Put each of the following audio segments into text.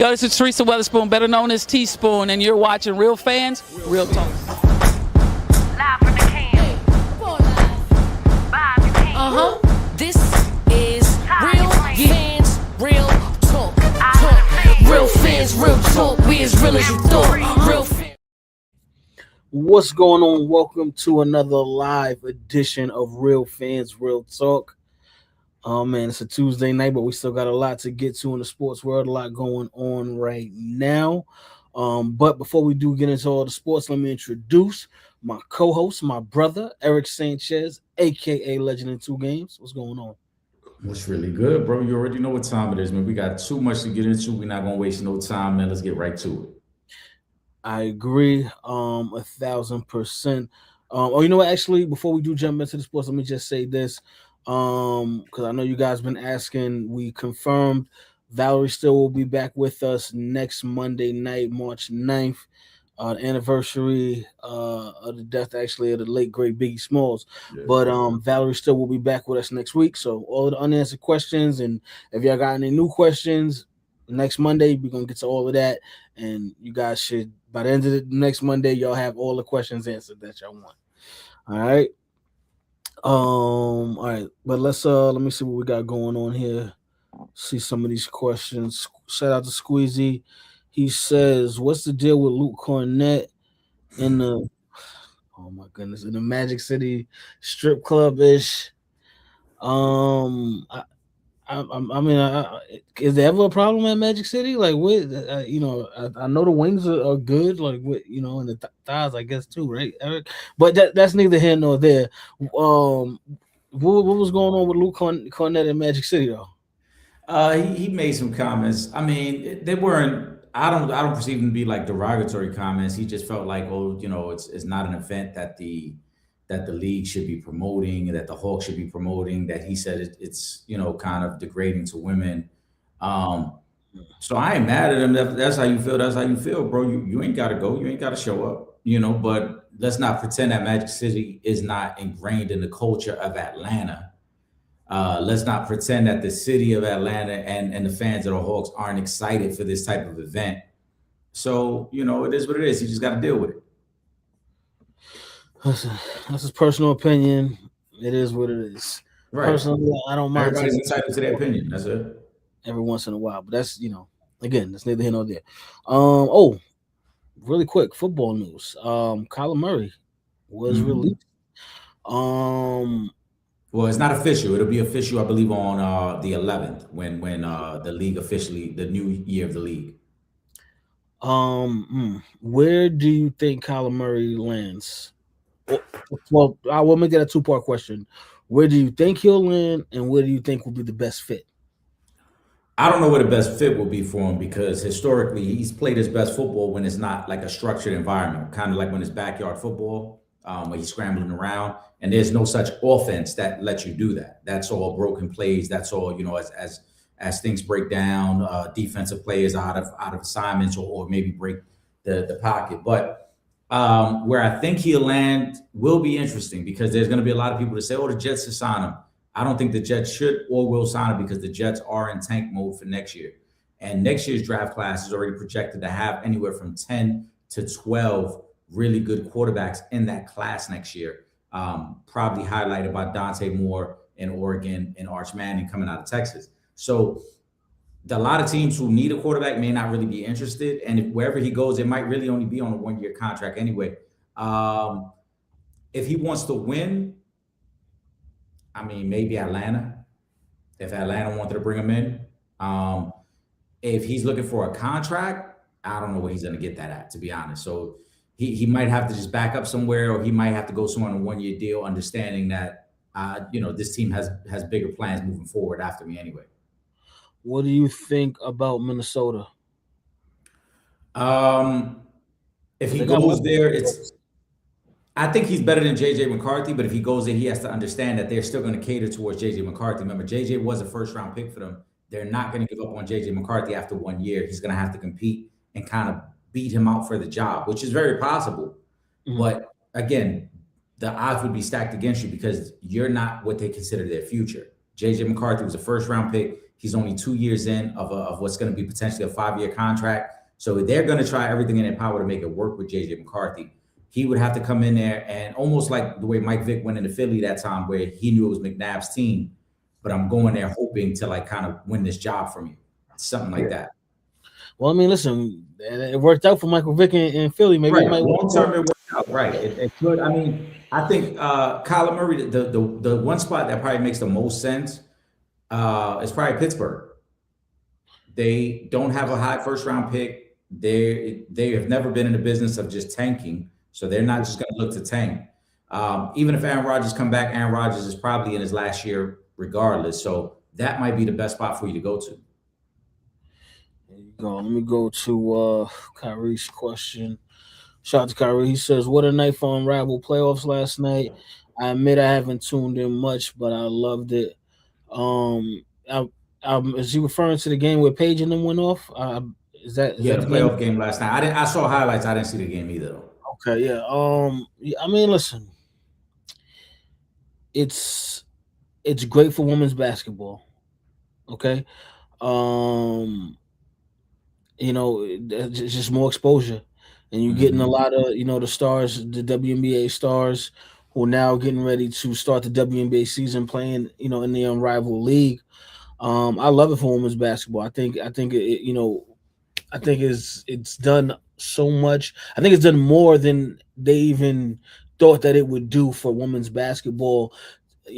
Yo, this is Teresa Weatherspoon, better known as Teaspoon, and you're watching Real Fans, Real Talk. Live from the can. Vibe the can. This is Real Fans, Real Talk. Real Fans, Real Talk. We as real as you thought. Real fans. What's going on? Welcome to another live edition of Real Fans, Real Talk. Oh man, it's a Tuesday night, but we still got a lot to get to in the sports world, a lot going on right now. But before we do get into all the sports, let me introduce my co-host, my brother, Eric Sanchez, aka Legend in Two Games. What's going on? What's really good, bro? You already know what time it is, man. We got too much to get into. We're not gonna waste no time, man. Let's get right to it. I agree, 1,000%. You know what? Actually, before we do jump into the sports, let me just say this. Because I know you guys been asking. We confirmed Valerie Still will be back with us next Monday night, March 9th, the anniversary of the death actually of the late great Biggie Smalls. Yeah. But Valerie Still will be back with us next week. So all the unanswered questions, and if y'all got any new questions, next Monday we're gonna get to all of that, and you guys should by the end of the next Monday y'all have all the questions answered that y'all want. All right. All right, but let me see what we got going on here. See some of these questions. Shout out to Squeezy. He says, "What's the deal with Luke Cornett in the oh my goodness in the Magic City strip club ish?" I mean, is there ever a problem at Magic City? Like, what I know the wings are good, like what and the thighs, I guess too, right, Eric? But that's neither here nor there. What was going on with Luke Cornett in Magic City though? He made some comments. I mean, they weren't. I don't perceive them to be like derogatory comments. He just felt like, it's not an event that the league should be promoting, that the Hawks should be promoting, that he said it's kind of degrading to women. So I ain't mad at him. That's how you feel. That's how you feel, bro. You ain't got to go. You ain't got to show up, but let's not pretend that Magic City is not ingrained in the culture of Atlanta. Let's not pretend that the city of Atlanta and the fans of the Hawks aren't excited for this type of event. So, it is what it is. You just got to deal with it. Listen, that's his personal opinion. It is what it is. Right. Personally, I don't mind. Everybody's entitled to their opinion. That's it. Every once in a while, but that's again, that's neither here nor there. Really quick football news. Kyler Murray was released. Well, it's not official. It'll be official, I believe, on the 11th when the league officially, the new year of the league. Where do you think Kyler Murray lands? Well, I will make that a two-part question. Where do you think he'll land, and where do you think will be the best fit? I don't know where the best fit will be for him because historically he's played his best football when it's not like a structured environment, kind of like when it's backyard football, where he's scrambling around, and there's no such offense that lets you do that. That's all broken plays. That's all as things break down, defensive players out of assignments or maybe break the pocket, but. Where I think he'll land will be interesting because there's going to be a lot of people that say, the Jets should sign him. I don't think the Jets should or will sign him because the Jets are in tank mode for next year. And next year's draft class is already projected to have anywhere from 10 to 12 really good quarterbacks in that class next year. Probably highlighted by Dante Moore in Oregon and Arch Manning coming out of Texas. So a lot of teams who need a quarterback may not really be interested. And wherever he goes, it might really only be on a one-year contract anyway. If he wants to win, I mean, maybe Atlanta, if Atlanta wanted to bring him in. If he's looking for a contract, I don't know where he's going to get that at, to be honest. So he might have to just back up somewhere, or he might have to go somewhere on a one-year deal, understanding that, this team has bigger plans moving forward after me anyway. What do you think about Minnesota? If he goes there, I think he's better than JJ McCarthy, but if he goes there, he has to understand that they're still going to cater towards JJ McCarthy. Remember, JJ was a first-round pick for them. They're not going to give up on JJ McCarthy after 1 year. He's going to have to compete and kind of beat him out for the job, which is very possible. Mm-hmm. But again, the odds would be stacked against you because you're not what they consider their future. JJ McCarthy was a first-round pick. He's only 2 years in of what's going to be potentially a 5-year contract. So they're going to try everything in their power to make it work with JJ McCarthy. He would have to come in there and almost like the way Mike Vick went into Philly that time where he knew it was McNabb's team, but I'm going there hoping to like kind of win this job from you. Something like that. Well, I mean, listen, it worked out for Michael Vick in Philly. Maybe right. it might long term it worked out. Right. It could. I mean, I think Kyler Murray, the one spot that probably makes the most sense is probably Pittsburgh. They don't have a high first round pick. They have never been in the business of just tanking, so they're not just going to look to tank. Even if Aaron Rodgers come back, Aaron Rodgers is probably in his last year regardless. So that might be the best spot for you to go to. There you go. Let me go to Kyrie's question. Shout out to Kyrie. He says, "What a night for Unravel playoffs last night. I admit I haven't tuned in much, but I loved it." Is he referring to the game where Paige and them went off? Is that the playoff game last night? I saw highlights. I didn't see the game either. Okay, yeah. I mean, listen, it's great for women's basketball. Okay, it's just more exposure, and you're getting a lot of the stars, the WNBA stars, who are now getting ready to start the WNBA season playing in the Unrivaled League. I love it for women's basketball. I think it's done so much. I think it's done more than they even thought that it would do for women's basketball,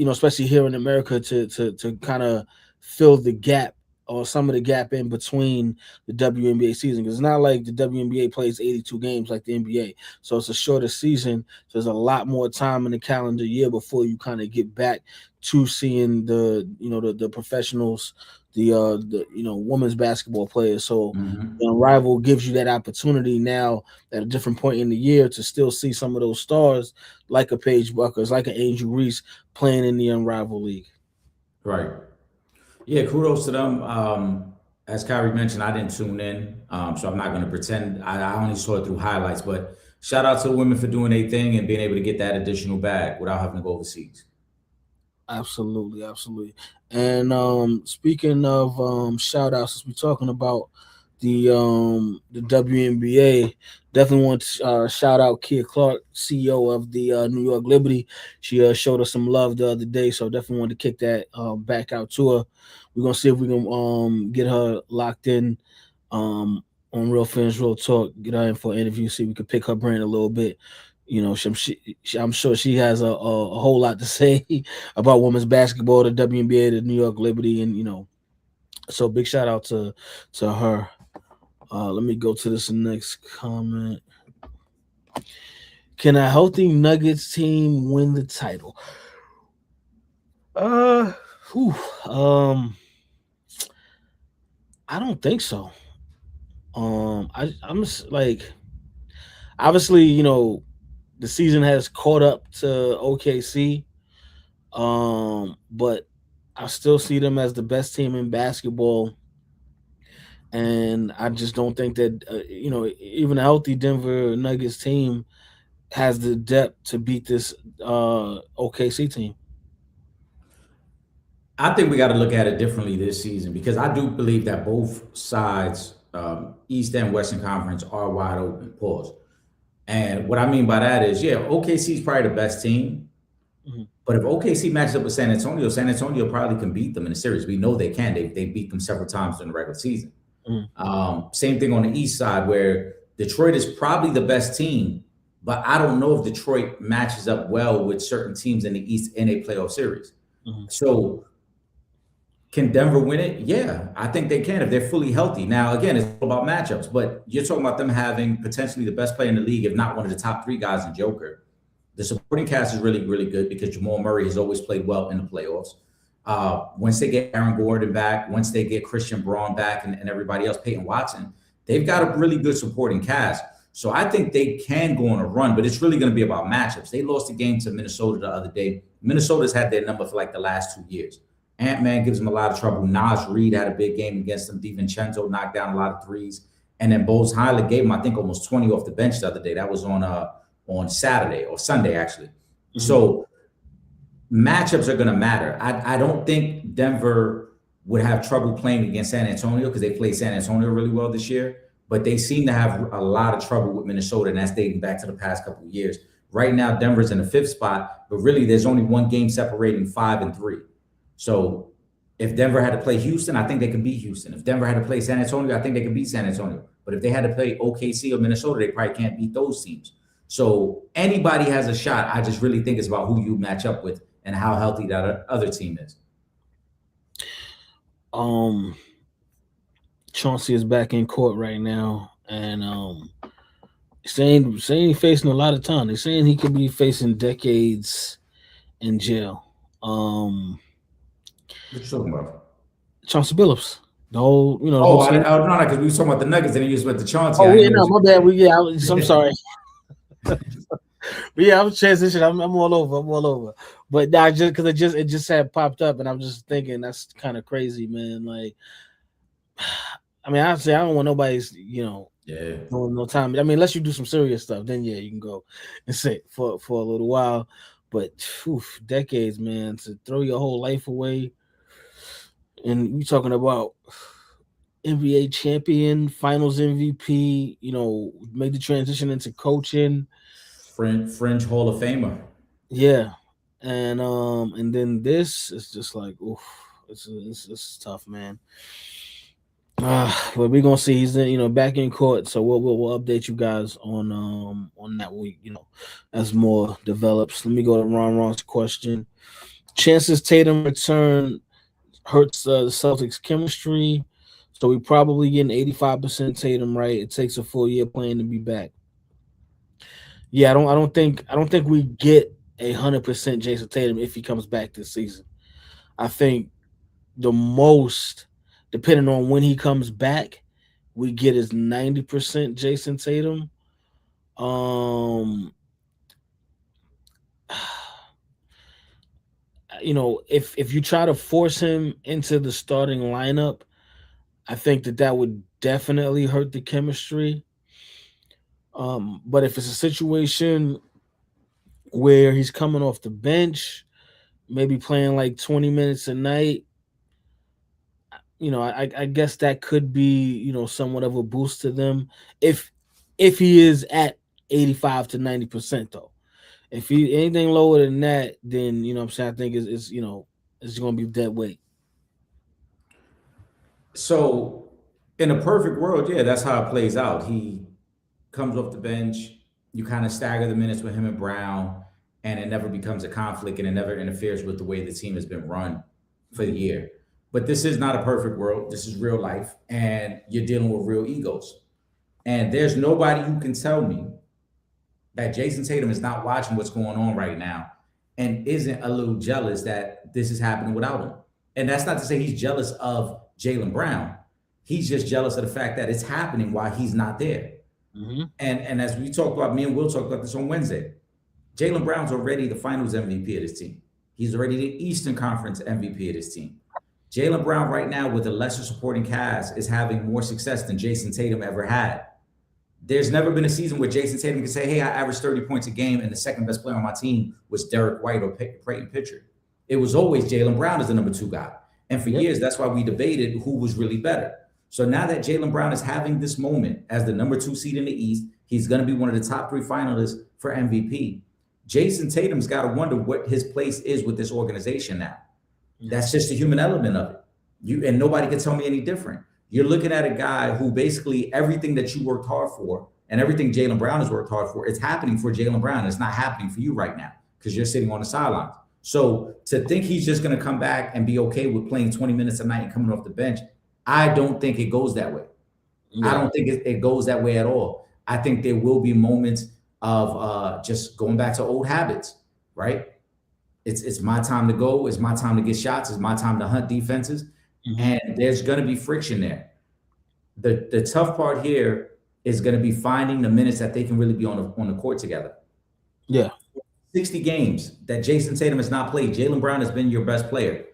especially here in America to kind of fill the gap or some of the gap in between the WNBA season. Because it's not like the WNBA plays 82 games like the NBA. So it's a shorter season. So there's a lot more time in the calendar year before you kind of get back to seeing the professionals, the women's basketball players. So the Unrival gives you that opportunity now at a different point in the year to still see some of those stars like a Paige Buckers, like an Angel Reese playing in the Unrivaled League. Right. Yeah, kudos to them. As Kyrie mentioned, I didn't tune in, so I'm not going to pretend. I only saw it through highlights, but shout out to the women for doing their thing and being able to get that additional bag without having to go overseas. Absolutely. And speaking of shout outs, since we're talking about the WNBA, definitely want to shout out Kia Clark, CEO of the New York Liberty. She showed us some love the other day, so definitely want to kick that back out to her. We're gonna see if we can get her locked in on Real Fans Real Talk, get her in for an interview, see if we can pick her brain a little bit. I'm sure she has a whole lot to say about women's basketball, the WNBA, the New York Liberty, and so big shout out to her. Let me go to this next comment. Can a healthy Nuggets team win the title? I don't think so. I'm just like, obviously, the season has caught up to OKC, but I still see them as the best team in basketball. And I just don't think that, even a healthy Denver Nuggets team has the depth to beat this OKC team. I think we got to look at it differently this season because I do believe that both sides, East and Western Conference, are wide open. Pause. And what I mean by that is, OKC is probably the best team. Mm-hmm. But if OKC matches up with San Antonio probably can beat them in the series. We know they can. They beat them several times during the regular season. Mm-hmm. Same thing on the East side where Detroit is probably the best team, but I don't know if Detroit matches up well with certain teams in the East in a playoff series. Mm-hmm. So can Denver win it? Yeah, I think they can if they're fully healthy. Now, again, it's all about matchups, but you're talking about them having potentially the best player in the league, if not one of the top 3 guys in Joker. The supporting cast is really, really good because Jamal Murray has always played well in the playoffs. Once they get Aaron Gordon back, once they get Christian Braun back and everybody else, Peyton Watson, they've got a really good supporting cast. So I think they can go on a run, but it's really going to be about matchups. They lost a game to Minnesota the other day. Minnesota's had their number for like the last 2 years. Ant-Man gives them a lot of trouble. Nas Reed had a big game against them. DiVincenzo knocked down a lot of threes. And then Bose Highland gave him, I think, almost 20 off the bench the other day. That was on Saturday or Sunday, actually. Mm-hmm. So matchups are going to matter. I don't think Denver would have trouble playing against San Antonio because they played San Antonio really well this year. But they seem to have a lot of trouble with Minnesota, and that's dating back to the past couple of years. Right now, Denver's in the 5th spot, but really there's only one game separating 5 and 3. So if Denver had to play Houston, I think they could beat Houston. If Denver had to play San Antonio, I think they could beat San Antonio. But if they had to play OKC or Minnesota, they probably can't beat those teams. So anybody has a shot. I just really think it's about who you match up with and how healthy that other team is. Chauncey is back in court right now, and saying he's facing a lot of time. They're saying he could be facing decades in jail. What you talking about? Chauncey Billups. The whole, the Oh, whole team. no, because we were talking about the Nuggets and he just went to Chauncey. Oh, yeah, no, my bad. I'm sorry. But yeah, I'm transitioning. I'm all over. But nah, just because it just had popped up, and I'm just thinking that's kind of crazy, man. Like, I mean, I say I don't want nobody's, no time. I mean, unless you do some serious stuff, then yeah, you can go and sit for a little while. But decades, man, to throw your whole life away, and you talking about NBA champion, Finals MVP, made the transition into coaching, Fringe Hall of Famer. Yeah, and then this is just like, it's tough, man. But we're gonna see. He's back in court, so we'll update you guys on that week, as more develops. Let me go to Ron's question. Chances Tatum return hurts the Celtics chemistry, so we probably getting 85% Tatum right. It takes a full year playing to be back. Yeah, I don't think we get 100% Jason Tatum if he comes back this season. I think the most, depending on when he comes back, we get is 90% Jason Tatum. If you try to force him into the starting lineup, I think that would definitely hurt the chemistry. But if it's a situation where he's coming off the bench, maybe playing like 20 minutes a night, I guess that could be, somewhat of a boost to them if he is at 85 to 90% though. If he anything lower than that, then I'm saying I think it's going to be dead weight. So in a perfect world, yeah, that's how it plays out. He comes off the bench, you kind of stagger the minutes with him and Brown, and it never becomes a conflict and it never interferes with the way the team has been run for the year. But this is not a perfect world. This is real life, and you're dealing with real egos. And there's nobody who can tell me that Jason Tatum is not watching what's going on right now and isn't a little jealous that this is happening without him. And that's not to say he's jealous of Jaylen Brown. He's just jealous of the fact that it's happening while he's not there. Mm-hmm. And as we talked about, me and Will talked about this on Wednesday, Jaylen Brown's already the Finals MVP of this team. He's already the Eastern Conference MVP of this team. Jaylen Brown right now with a lesser supporting cast is having more success than Jason Tatum ever had. There's never been a season where Jason Tatum can say, hey, I averaged 30 points a game and the second best player on my team was Derek White or Peyton Pritchard. It was always Jaylen Brown as the number 2 guy. And for years, that's why we debated who was really better. So now that Jaylen Brown is having this moment as the number 2 seed in the East, he's going to be one of the top 3 finalists for MVP. Jason Tatum's got to wonder what his place is with this organization now. That's just the human element of it. And nobody can tell me any different. You're looking at a guy who basically everything that you worked hard for and everything Jaylen Brown has worked hard for, it's happening for Jaylen Brown. It's not happening for you right now because you're sitting on the sidelines. So to think he's just going to come back and be okay with playing 20 minutes a night and coming off the bench, I don't think it goes that way. Yeah. I don't think it goes that way at all. I think there will be moments of just going back to old habits, right? It's my time to go. It's my time to get shots. It's my time to hunt defenses. Mm-hmm. And there's going to be friction there. The tough part here is going to be finding the minutes that they can really be on the court together. Yeah. 60 games that Jason Tatum has not played. Jaylen Brown has been your best player.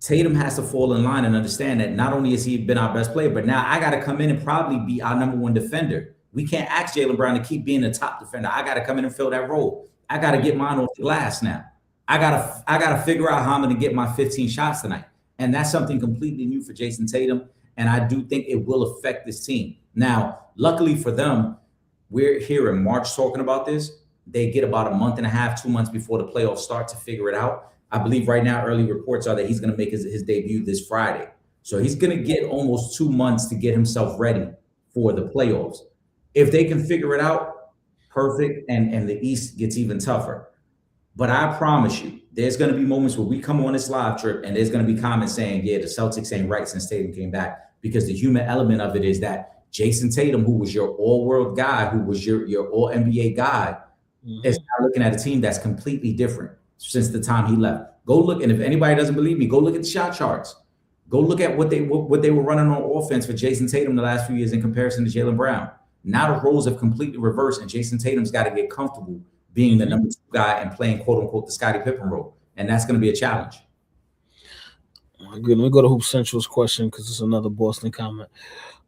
Tatum has to fall in line and understand that not only has he been our best player, but now I got to come in and probably be our number 1 defender. We can't ask Jaylen Brown to keep being the top defender. I got to come in and fill that role. I got to get mine off the glass now. I gotta figure out how I'm going to get my 15 shots tonight. And that's something completely new for Jason Tatum. And I do think it will affect this team. Now, luckily for them, we're here in March talking about this. They get about a month and a half, 2 months before the playoffs start to figure it out. I believe right now, early reports are that he's going to make his debut this Friday. So he's going to get almost 2 months to get himself ready for the playoffs. If they can figure it out, perfect, and the East gets even tougher. But I promise you, there's going to be moments where we come on this live trip and there's going to be comments saying, yeah, the Celtics ain't right since Tatum came back, because the human element of it is that Jason Tatum, who was your all-world guy, who was your all-NBA guy, is now looking at a team that's completely different since the time he left. Go look, and if anybody doesn't believe me, go look at the shot charts. Go look at what they were running on offense for Jason Tatum the last few years in comparison to Jaylen Brown. Now the roles have completely reversed, and Jason Tatum's got to get comfortable being the number 2 guy and playing quote unquote the Scottie Pippen role, and that's going to be a challenge. Good. Let me go to Hoop Central's question because it's another Boston comment.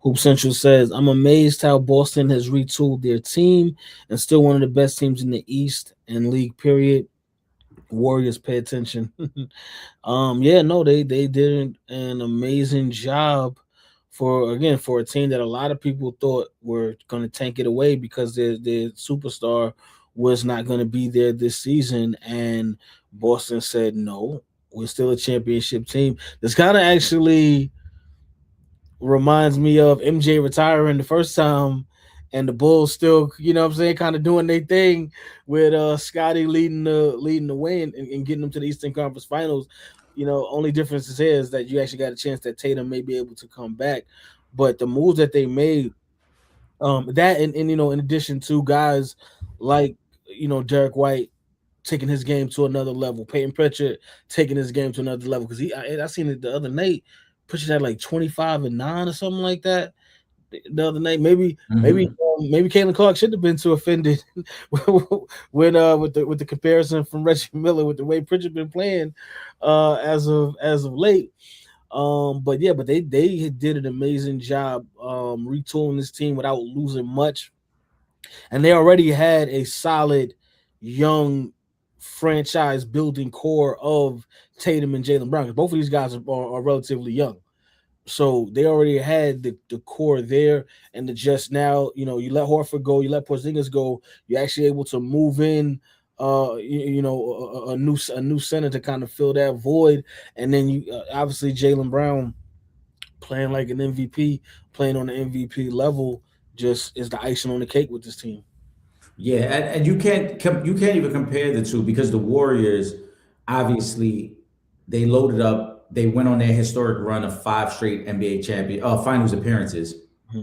Hoop Central says, "I'm amazed how Boston has retooled their team and still one of the best teams in the East and league. Period. Warriors, pay attention." They did an amazing job for a team that a lot of people thought were going to tank it away because their superstar was not going to be there this season, and Boston said, "No, we're still a championship team." This kind of actually reminds me of MJ retiring the first time and the Bulls still, kind of doing their thing with Scottie leading the way and getting them to the Eastern Conference Finals. Only difference is that you actually got a chance that Tatum may be able to come back. But the moves that they made, that and in addition to guys like Derek White taking his game to another level, Peyton Pritchard taking his game to another level, because I seen it the other night. Pritchard had like 25 and 9 or something like that the other night. Maybe Caitlin Clark should have been too offended with the comparison from Reggie Miller with the way Pritchard been playing as of late. But they did an amazing job retooling this team without losing much, and they already had a solid young franchise building core of Tatum and Jaylen Brown. Both of these guys are relatively young. So they already had the core there, and just now, you let Horford go, you let Porzingis go, you're actually able to move in, a new center to kind of fill that void, and then you obviously Jaylen Brown playing like an MVP, playing on the MVP level, just is the icing on the cake with this team. Yeah, and you can't even compare the two, because the Warriors, obviously, they loaded up. They went on their historic run of 5 straight NBA finals appearances,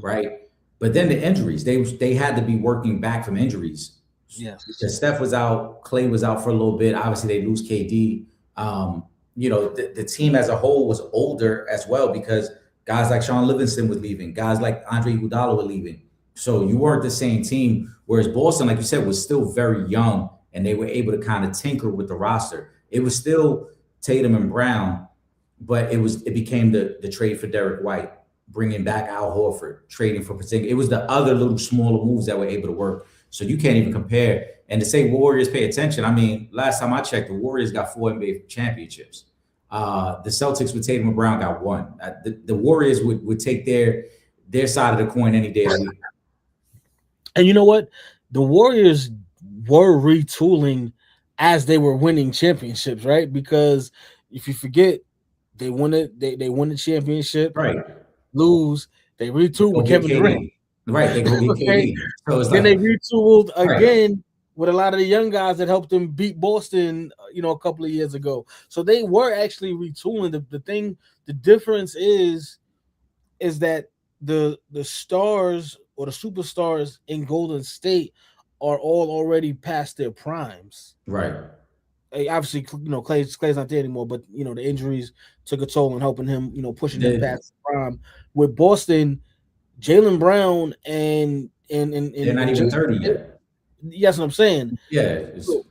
right? But then the injuries, they had to be working back from injuries. Yes, because Steph was out, Clay was out for a little bit. Obviously, they lose KD. The team as a whole was older as well, because guys like Sean Livingston was leaving, guys like Andre Iguodala were leaving. So you weren't the same team. Whereas Boston, like you said, was still very young, and they were able to kind of tinker with the roster. It was still Tatum and Brown, but it became the trade for Derek White, bringing back Al Horford, trading for Porzingis. It was the other little smaller moves that were able to work. So you can't even compare. And to say Warriors pay attention, I mean, last time I checked, the Warriors got 4 NBA championships. The Celtics with Tatum and Brown got 1. The Warriors would take their side of the coin any day of the week. And you know what? The Warriors were retooling as they were winning championships, right? Because if you forget, they won it. They won the championship. Right. Lose. They retooled with Kevin Durant. Right. They go get KD. So it's then they retooled again with a lot of the young guys that helped them beat Boston, a couple of years ago. So they were actually retooling. The difference is that the stars or the superstars in Golden State are all already past their primes. Right. Obviously, Clay's not there anymore, but the injuries took a toll on helping him, pushing him past the prime. With Boston, Jaylen Brown and they're not even 30 yet. That's what I'm saying. Yeah. So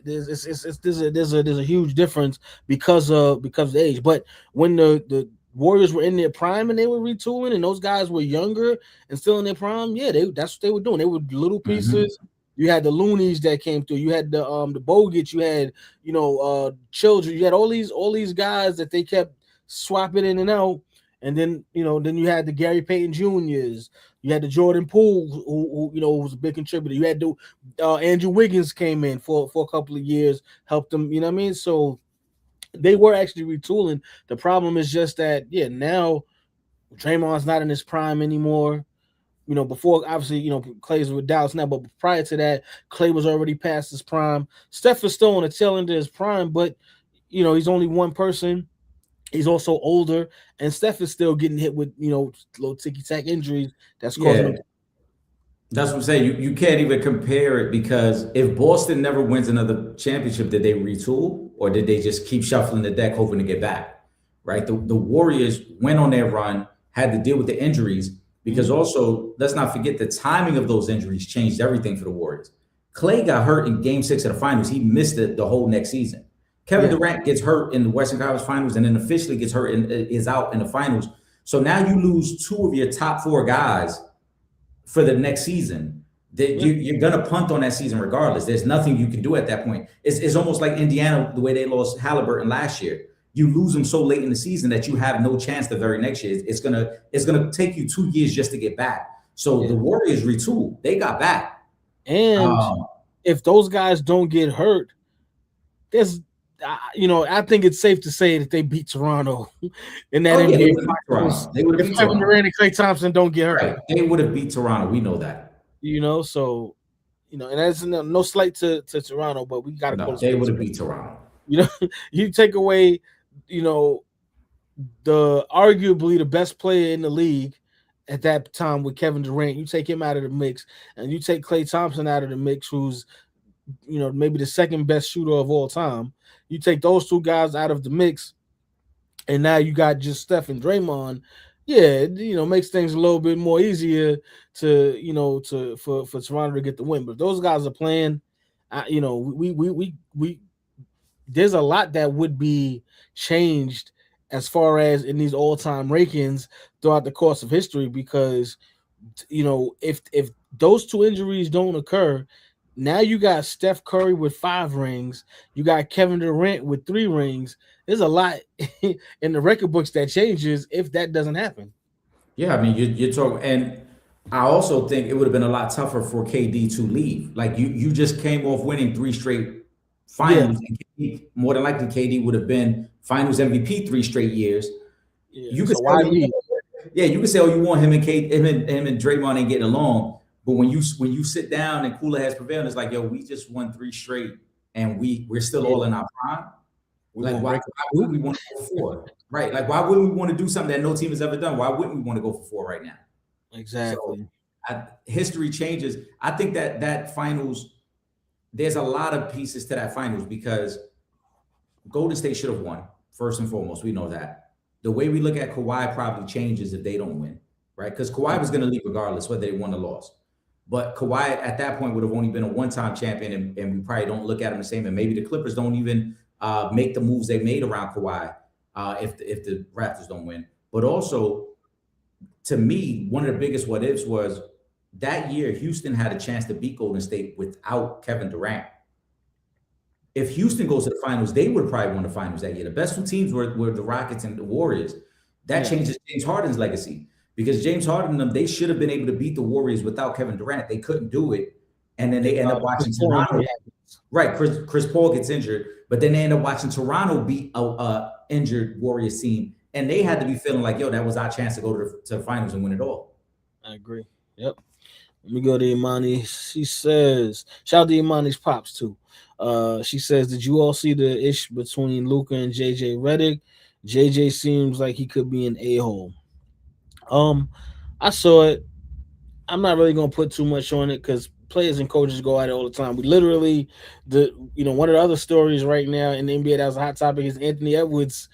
there's a huge difference because of the age. But when the Warriors were in their prime and they were retooling, and those guys were younger and still in their prime, that's what they were doing. They were little pieces You had the Loonies that came through. You had the Bogats. You had Children. You had all these guys that they kept swapping in and out. And then then you had the Gary Payton Juniors. You had the Jordan Poole, who was a big contributor. You had the Andrew Wiggins came in for a couple of years, helped them. You know what I mean? So they were actually retooling. The problem is just that now Draymond's not in his prime anymore. Before obviously, Clay's with Dallas now, but prior to that, Clay was already past his prime. Steph is still on the tail end of his prime, but he's only one person. He's also older, and Steph is still getting hit with little ticky-tack injuries that's causing him. That's what I'm saying. You can't even compare it, because if Boston never wins another championship, did they retool, or did they just keep shuffling the deck hoping to get back? Right? The Warriors went on their run, had to deal with the injuries, because also let's not forget the timing of those injuries changed everything for the Warriors. Clay got hurt in Game 6 of the Finals. He missed the whole next season. Kevin Durant gets hurt in the Western Conference Finals, and then officially gets hurt and is out in the finals. So now you lose two of your top 4 guys for the next season. You're going to punt on that season regardless. There's nothing you can do at that point. It's almost like Indiana, the way they lost Halliburton last year. You lose them so late in the season that you have no chance the very next year. It's gonna take you 2 years just to get back. So the Warriors retooled. They got back. And if those guys don't get hurt, there's I think it's safe to say that they beat Toronto in that NBA Finals. They would have beat Kevin Durant and Klay Thompson don't get hurt. Right. They would have beat Toronto. We know that. So and that's no slight to Toronto, but we got to go. They would have beat Toronto. You take away, the arguably the best player in the league at that time with Kevin Durant. You take him out of the mix, and you take Klay Thompson out of the mix, who's maybe the second best shooter of all time. You take those 2 guys out of the mix, and now you got just Steph and Draymond. Makes things a little bit more easier for Toronto to get the win. But if those guys are playing, we there's a lot that would be changed as far as in these all-time rankings throughout the course of history, because if those 2 injuries don't occur, now you got Steph Curry with 5 rings, you got Kevin Durant with 3 rings. There's a lot in the record books that changes if that doesn't happen. Yeah, I mean, you're talking, and I also think it would have been a lot tougher for KD to leave. Like you just came off winning 3 straight finals, and KD, more than likely KD would have been Finals MVP 3 straight years. You could you could say, oh, you want him and Draymond ain't getting along. But when you sit down and cooler heads prevail, it's like, yo, we just won 3 straight, and we're still all in our prime. Like, why would we want to go for 4? Right? Like, why wouldn't we want to do something that no team has ever done? Why wouldn't we want to go for 4 right now? Exactly. So, history changes. I think that finals, there's a lot of pieces to that finals, because Golden State should have won, first and foremost. We know that. The way we look at Kawhi probably changes if they don't win, right? Because Kawhi was going to leave regardless whether they won or lost. But Kawhi at that point would have only been a one-time champion, and we probably don't look at him the same. And maybe the Clippers don't even make the moves they made around Kawhi if the Raptors don't win. But also, to me, one of the biggest what-ifs was that year Houston had a chance to beat Golden State without Kevin Durant. If Houston goes to the finals, they would have probably won the finals that year. The best 2 teams were the Rockets and the Warriors. That changes James Harden's legacy, because James Harden and them, they should have been able to beat the Warriors without Kevin Durant. They couldn't do it. And then they end up watching Toronto. Right, Chris Paul gets injured, but then they end up watching Toronto beat a injured Warriors team. And they had to be feeling like, yo, that was our chance to go to the finals and win it all. I agree. Yep. Let me go to Imani. She says, shout out to Imani's pops too. She says, did you all see the ish between Luka and JJ Redick? JJ seems like he could be an a-hole. I saw it. I'm not really gonna put too much on it, because players and coaches go at it all the time. We literally, one of the other stories right now in the NBA that was a hot topic is Anthony Edwards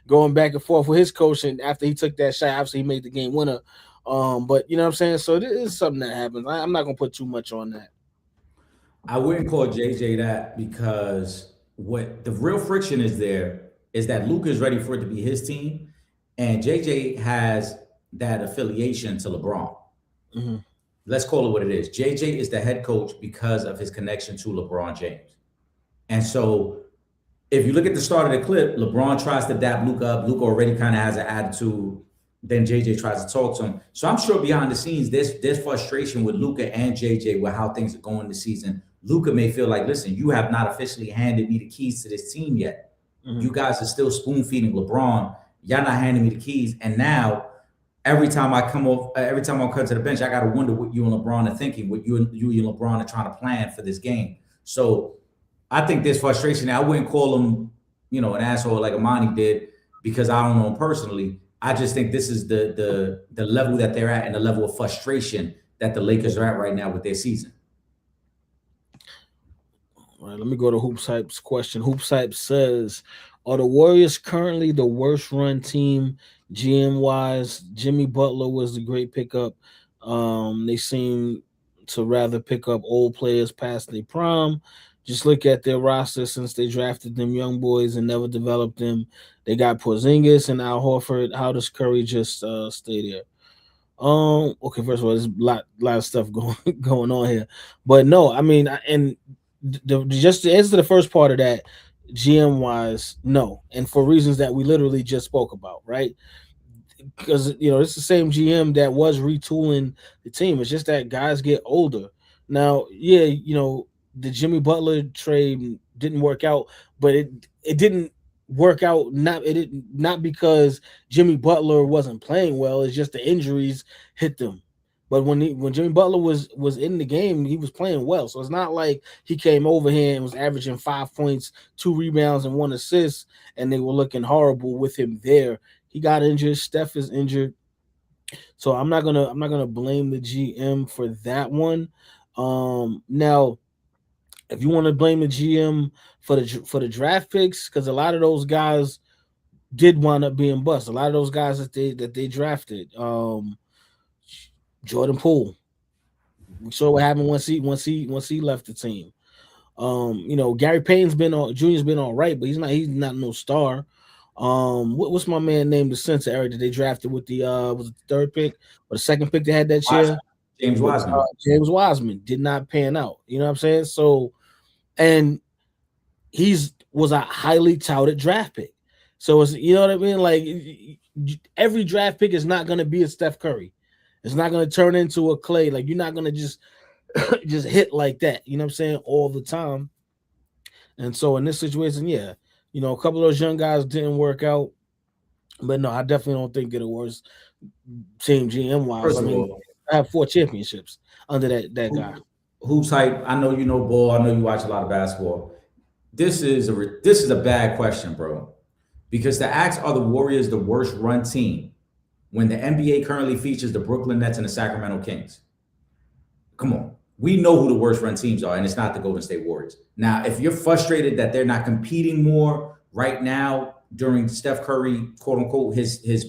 going back and forth with his coach, and after he took that shot, obviously he made the game winner. But you know what I'm saying? So this is something that happens. I'm not gonna put too much on that. I wouldn't call JJ that, because what the real friction is there is that Luka is ready for it to be his team, and JJ has that affiliation to LeBron. Mm-hmm. let's call it what it is. JJ is the head coach because of his connection to LeBron James. And so if you look at the start of the clip, LeBron tries to dap Luka up. Luka already kind of has an attitude. Then JJ tries to talk to him. So I'm sure behind the scenes, there's frustration with Luka and JJ with how things are going this season. Luka may feel like, listen, you have not officially handed me the keys to this team yet. You guys are still spoon feeding LeBron. Y'all not handing me the keys. And now every time I come to the bench, I got to wonder what you and LeBron are thinking, what you and LeBron are trying to plan for this game. So I think there's frustration. I wouldn't call him, an asshole like Amani did because I don't know him personally. I just think this is the level that they're at and the level of frustration that the Lakers are at right now with their season. All right, let me go to Hoops Hype's question. Hoops Hype says, are the Warriors currently the worst run team GM wise? Jimmy Butler was a great pickup. They seem to rather pick up old players past their prime. Just look at their roster since they drafted them young boys and never developed them. They got Porzingis and Al Horford. How does Curry just stay there? Okay, first of all, there's a lot of stuff going on here. But no, I mean, and just to answer the first part of that, GM wise, no. And for reasons that we literally just spoke about, right? Because, it's the same GM that was retooling the team. It's just that guys get older. Now, yeah, the Jimmy Butler trade didn't work out, but it didn't work out not because Jimmy Butler wasn't playing well. It's just the injuries hit them. But when Jimmy Butler was in the game, he was playing well. So it's not like he came over here and was averaging 5 points, 2 rebounds, and 1 assist, and they were looking horrible with him there. He got injured. Steph is injured. So I'm not gonna blame the GM for that one. Now, if you want to blame the GM for the draft picks, because a lot of those guys did wind up being bust. A lot of those guys that they drafted, Jordan Poole. We saw what happened once he left the team. Gary Payton's Junior's been all right, but he's not no star. What's my man named the center, Eric, that they drafted with the was it the 3rd pick or the 2nd pick they had that year? James Wiseman. James Wiseman did not pan out. You know what I'm saying? So, and was a highly touted draft pick. So it's, you know what I mean? Like every draft pick is not going to be a Steph Curry. It's not going to turn into a Clay. Like you're not going to just hit like that. You know what I'm saying? All the time. And so in this situation, yeah, a couple of those young guys didn't work out. But no, I definitely don't think it was team GM wise. I have 4 championships under that guy. Hoops Hype. I know you know ball. I know you watch a lot of basketball. This is a bad question, bro. Because to ask, are the Warriors the worst run team when the NBA currently features the Brooklyn Nets and the Sacramento Kings? Come on. We know who the worst run teams are, and it's not the Golden State Warriors. Now, if you're frustrated that they're not competing more right now during Steph Curry, quote unquote, it's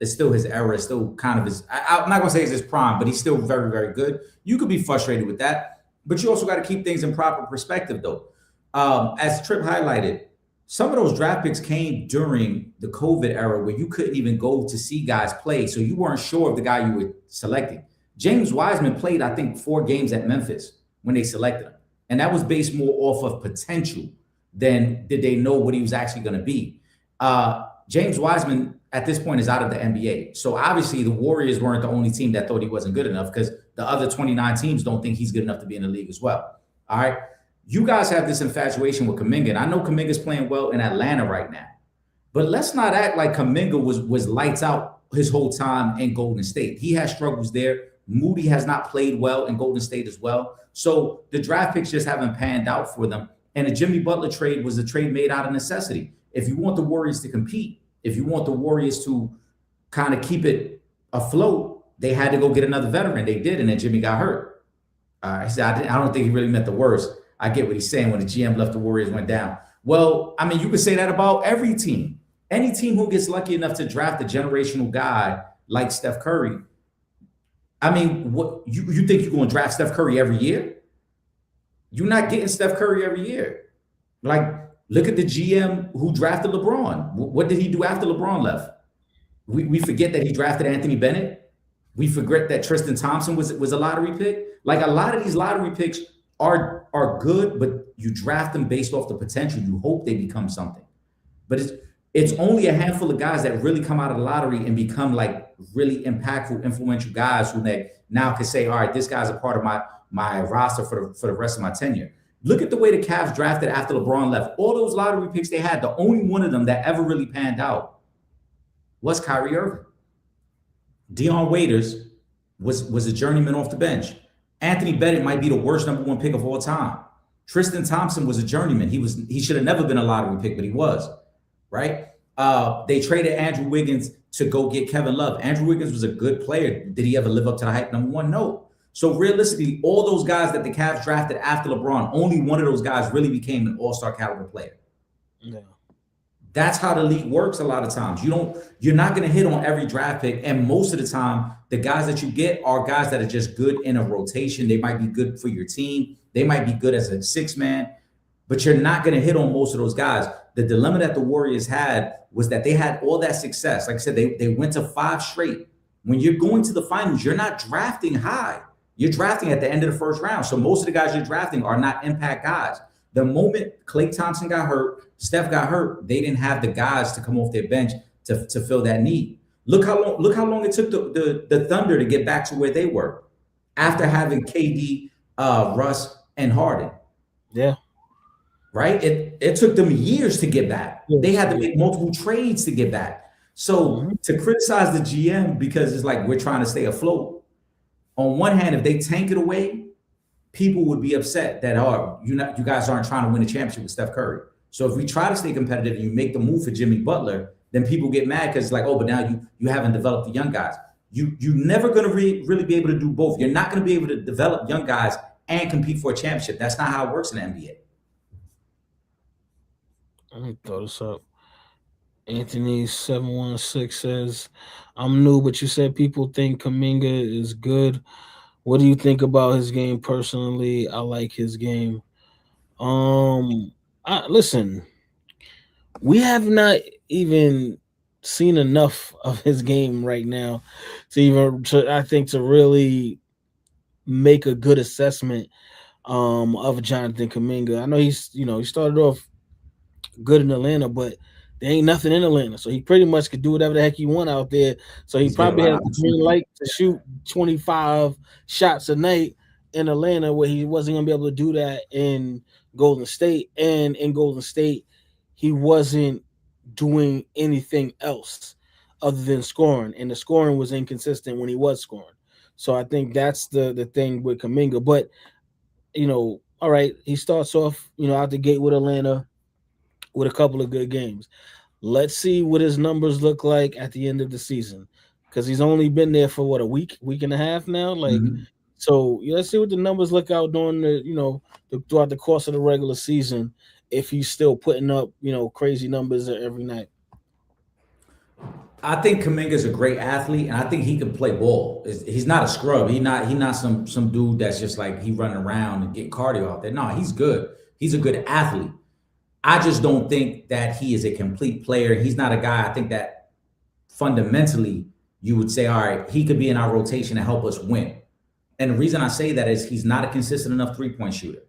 still his era. It's still kind of his, I'm not going to say it's his prime, but he's still very, very good. You could be frustrated with that, but you also got to keep things in proper perspective, though. As Trip highlighted, some of those draft picks came during the COVID era where you couldn't even go to see guys play. So you weren't sure of the guy you were selecting. James Wiseman played, I think, 4 games at Memphis when they selected him. And that was based more off of potential than did they know what he was actually going to be. James Wiseman at this point is out of the NBA. So obviously the Warriors weren't the only team that thought he wasn't good enough because the other 29 teams don't think he's good enough to be in the league as well. All right. You guys have this infatuation with Kuminga. And I know Kuminga's playing well in Atlanta right now. But let's not act like Kuminga was lights out his whole time in Golden State. He has struggles there. Moody has not played well in Golden State as well. So the draft picks just haven't panned out for them. And the Jimmy Butler trade was a trade made out of necessity. If you want the Warriors to compete, if you want the Warriors to kind of keep it afloat, they had to go get another veteran. They did, and then Jimmy got hurt. He said, I don't think he really meant the worst. I get what he's saying when the GM left, the Warriors went down. Well, I mean, you could say that about every team. Any team who gets lucky enough to draft a generational guy like Steph Curry. I mean, what you think you're going to draft Steph Curry every year? You're not getting Steph Curry every year. Like, look at the GM who drafted LeBron. What did he do after LeBron left? We forget that he drafted Anthony Bennett. We forget that Tristan Thompson was a lottery pick. Like a lot of these lottery picks are good, but you draft them based off the potential. You hope they become something. But it's only a handful of guys that really come out of the lottery and become like really impactful, influential guys who they now can say, all right, this guy's a part of my roster for the rest of my tenure. Look at the way the Cavs drafted after LeBron left. All those lottery picks they had, the only one of them that ever really panned out was Kyrie Irving. Dion Waiters was a journeyman off the bench. Anthony Bennett might be the worst number 1 pick of all time. Tristan Thompson was a journeyman. He should have never been a lottery pick, but he was, right? They traded Andrew Wiggins to go get Kevin Love. Andrew Wiggins was a good player. Did he ever live up to the hype? Number 1, no. So realistically, all those guys that the Cavs drafted after LeBron, only one of those guys really became an all-star caliber player. Yeah. That's how the league works a lot of times. You're not going to hit on every draft pick. And most of the time, the guys that you get are guys that are just good in a rotation. They might be good for your team. They might be good as a 6-man, but you're not going to hit on most of those guys. The dilemma that the Warriors had was that they had all that success. Like I said, they went to 5 straight. When you're going to the finals, you're not drafting high. You're drafting at the end of the first round. So most of the guys you're drafting are not impact guys. The moment Klay Thompson got hurt, Steph got hurt, they didn't have the guys to come off their bench to fill that need. Look how long it took the Thunder to get back to where they were after having KD, Russ, and Harden. Yeah. Right? It took them years to get back. Yeah. They had to make multiple trades to get back. So to criticize the GM because it's like we're trying to stay afloat. On one hand, if they tank it away, people would be upset that you guys aren't trying to win a championship with Steph Curry. So if we try to stay competitive and you make the move for Jimmy Butler, then people get mad because it's like, oh, but now you haven't developed the young guys. You're never going to really be able to do both. You're not going to be able to develop young guys and compete for a championship. That's not how it works in the NBA. Let me throw this up. Anthony 716 says, I'm new, but you said people think Kuminga is good. What do you think about his game personally? I like his game. Listen, we have not even seen enough of his game right now to really make a good assessment of Jonathan Kuminga. I know he started off good in Atlanta, but there ain't nothing in Atlanta, so he pretty much could do whatever the heck he want out there. So he probably has a green light to shoot 25 shots a night in Atlanta, where he wasn't gonna be able to do that in Golden State. And in Golden State, he wasn't doing anything else other than scoring, and the scoring was inconsistent when he was scoring. So I think that's the thing with Kuminga. But all right, he starts off out the gate with Atlanta with a couple of good games. Let's see what his numbers look like at the end of the season, because he's only been there for a week and a half now. So let's see what the numbers look out during throughout the course of the regular season, if he's still putting up crazy numbers every night. I think Kuminga's a great athlete, and I think he can play ball. He's not a scrub. He's not some dude that's just like he running around and get cardio out there. No, he's good. He's a good athlete. I just don't think that he is a complete player. He's not a guy, I think, that fundamentally you would say, all right, he could be in our rotation to help us win. And the reason I say that is he's not a consistent enough three-point shooter.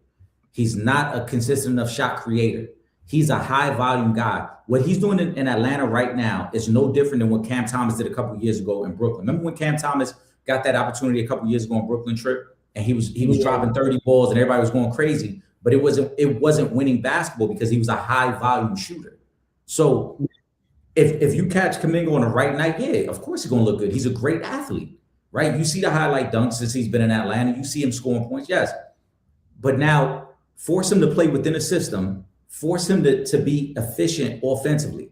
He's not a consistent enough shot creator. He's a high-volume guy. What he's doing in Atlanta right now is no different than what Cam Thomas did a couple of years ago in Brooklyn. Remember when Cam Thomas got that opportunity a couple of years ago in Brooklyn Trip, and he was dropping 30 balls and everybody was going crazy? But it wasn't winning basketball because he was a high volume shooter. So if you catch Kuminga on the right night, yeah, of course he's gonna look good. He's a great athlete, right? You see the highlight dunks since he's been in Atlanta. You see him scoring points, yes. But now force him to play within a system, force him to be efficient offensively.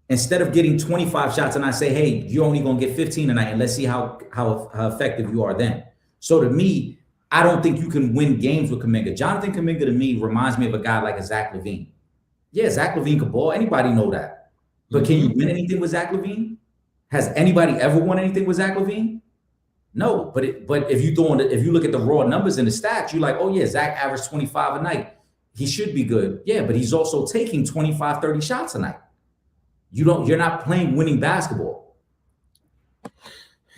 Instead of getting 25 shots and I say, hey, you're only gonna get 15 tonight, and let's see how effective you are then. So to me, I don't think you can win games with Kuminga. Jonathan Kuminga, to me, reminds me of a guy like a Zach LaVine. Yeah, Zach LaVine could ball. Anybody know that. But can you win anything with Zach LaVine? Has anybody ever won anything with Zach LaVine? No. But if you look at the raw numbers in the stats, you're like, oh, yeah, Zach averaged 25 a night. He should be good. Yeah, but he's also taking 25, 30 shots a night. You're not playing winning basketball.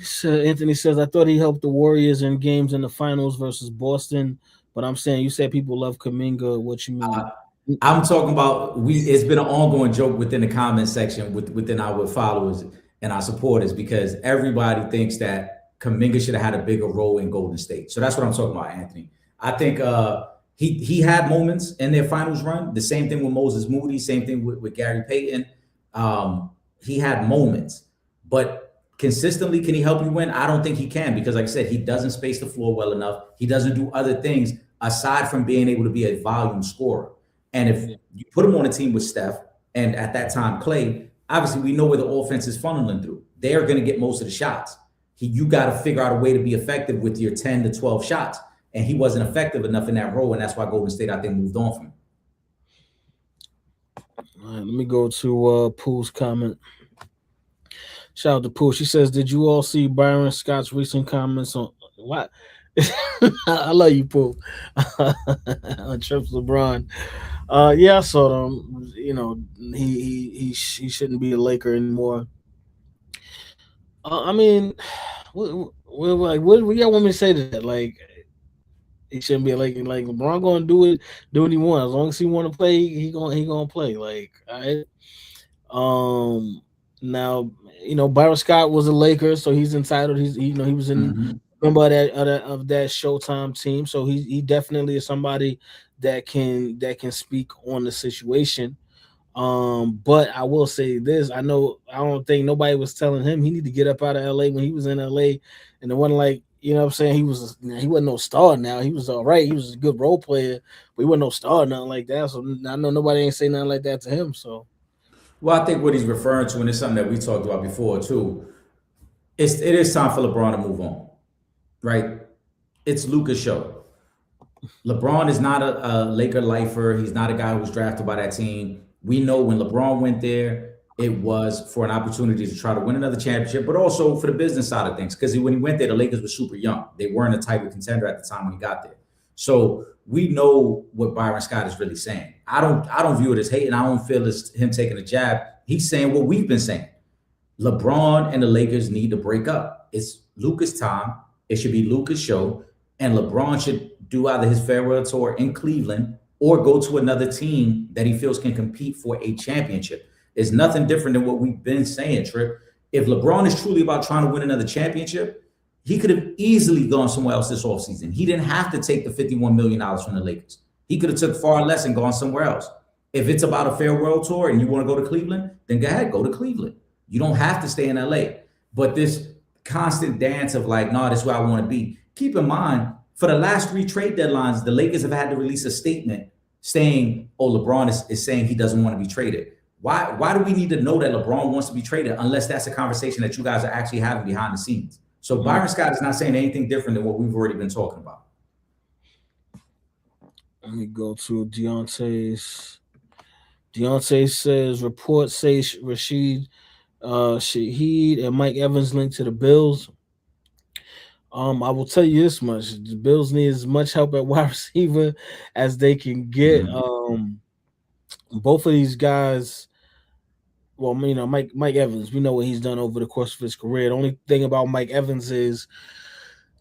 So Anthony says, I thought he helped the Warriors in games in the finals versus Boston, but I'm saying you said people love Kaminga. What you mean? I'm talking about it's been an ongoing joke within the comment section within our followers and our supporters because everybody thinks that Kuminga should have had a bigger role in Golden State. So that's what I'm talking about, Anthony. I think he had moments in their finals run. The same thing with Moses Moody, same thing with Gary Payton. He had moments, but consistently, can he help you win? I don't think he can because, like I said, he doesn't space the floor well enough. He doesn't do other things aside from being able to be a volume scorer. And if you put him on a team with Steph and at that time Clay, obviously we know where the offense is funneling through. They're going to get most of the shots. You got to figure out a way to be effective with your 10 to 12 shots. And he wasn't effective enough in that role. And that's why Golden State, I think, moved on from him. All right, let me go to Pooh's comment. Shout out to Pooh. She says, did you all see Byron Scott's recent comments on what? I love you, Pooh. On Trips LeBron. Yeah, I saw them. You know, he shouldn't be a Laker anymore. I mean, what y'all want me to say to that? Like, he shouldn't be a Laker. Like LeBron gonna do what he wants. As long as he want to play, he gonna play. Like, all right. Now, you know, Byron Scott was a Laker, so he's entitled. He was in member of that Showtime team, so he definitely is somebody that can speak on the situation. But I will say this: I don't think nobody was telling him he need to get up out of LA when he was in LA, and it wasn't like, you know what I'm saying, he wasn't no star. Now he was all right. He was a good role player, but he wasn't no star, nothing like that. So I know nobody ain't say nothing like that to him. So. Well, I think what he's referring to, and it's something that we talked about before too, it is time for LeBron to move on, right? It's Luka's show. LeBron is not a Laker lifer. He's not a guy who was drafted by that team. We know when LeBron went there, it was for an opportunity to try to win another championship, but also for the business side of things. Because when he went there, the Lakers were super young. They weren't a title contender at the time when he got there. So we know what Byron Scott is really saying. I don't view it as hate, and I don't feel it's him taking a jab. He's saying what we've been saying. LeBron and the Lakers need to break up. It's Luka's time. It should be Luka's show, and LeBron should do either his farewell tour in Cleveland or go to another team that he feels can compete for a championship. It's nothing different than what we've been saying, Trip. If LeBron is truly about trying to win another championship, he could have easily gone somewhere else this offseason. He didn't have to take the $51 million from the Lakers. He could have took far less and gone somewhere else. If it's about a farewell tour and you want to go to Cleveland, then go ahead, go to Cleveland. You don't have to stay in LA. But this constant dance of like, no, this is where I want to be. Keep in mind, for the last 3 trade deadlines, the Lakers have had to release a statement saying, oh, LeBron is saying he doesn't want to be traded. Why do we need to know that LeBron wants to be traded unless that's a conversation that you guys are actually having behind the scenes? So Byron Scott is not saying anything different than what we've already been talking about. Let me go to Deontay's. Deontay says reports say Rashid Shaheed and Mike Evans linked to the Bills. I will tell you this much: the Bills need as much help at wide receiver as they can get. Both of these guys. Well, you know, Mike Evans, we know what he's done over the course of his career. The only thing about Mike Evans is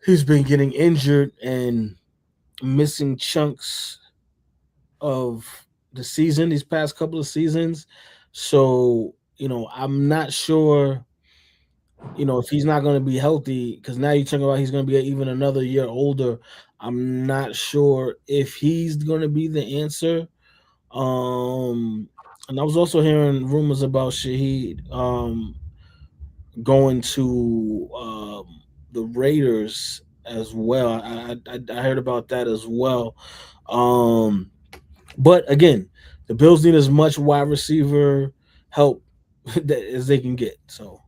he's been getting injured and missing chunks of the season, these past couple of seasons. So, you know, I'm not sure, you know, if he's not going to be healthy, because now you're talking about he's going to be even another year older. I'm not sure if he's going to be the answer. And I was also hearing rumors about Shaheed going to the Raiders as well. I heard about that as well. But again, the Bills need as much wide receiver help as they can get. So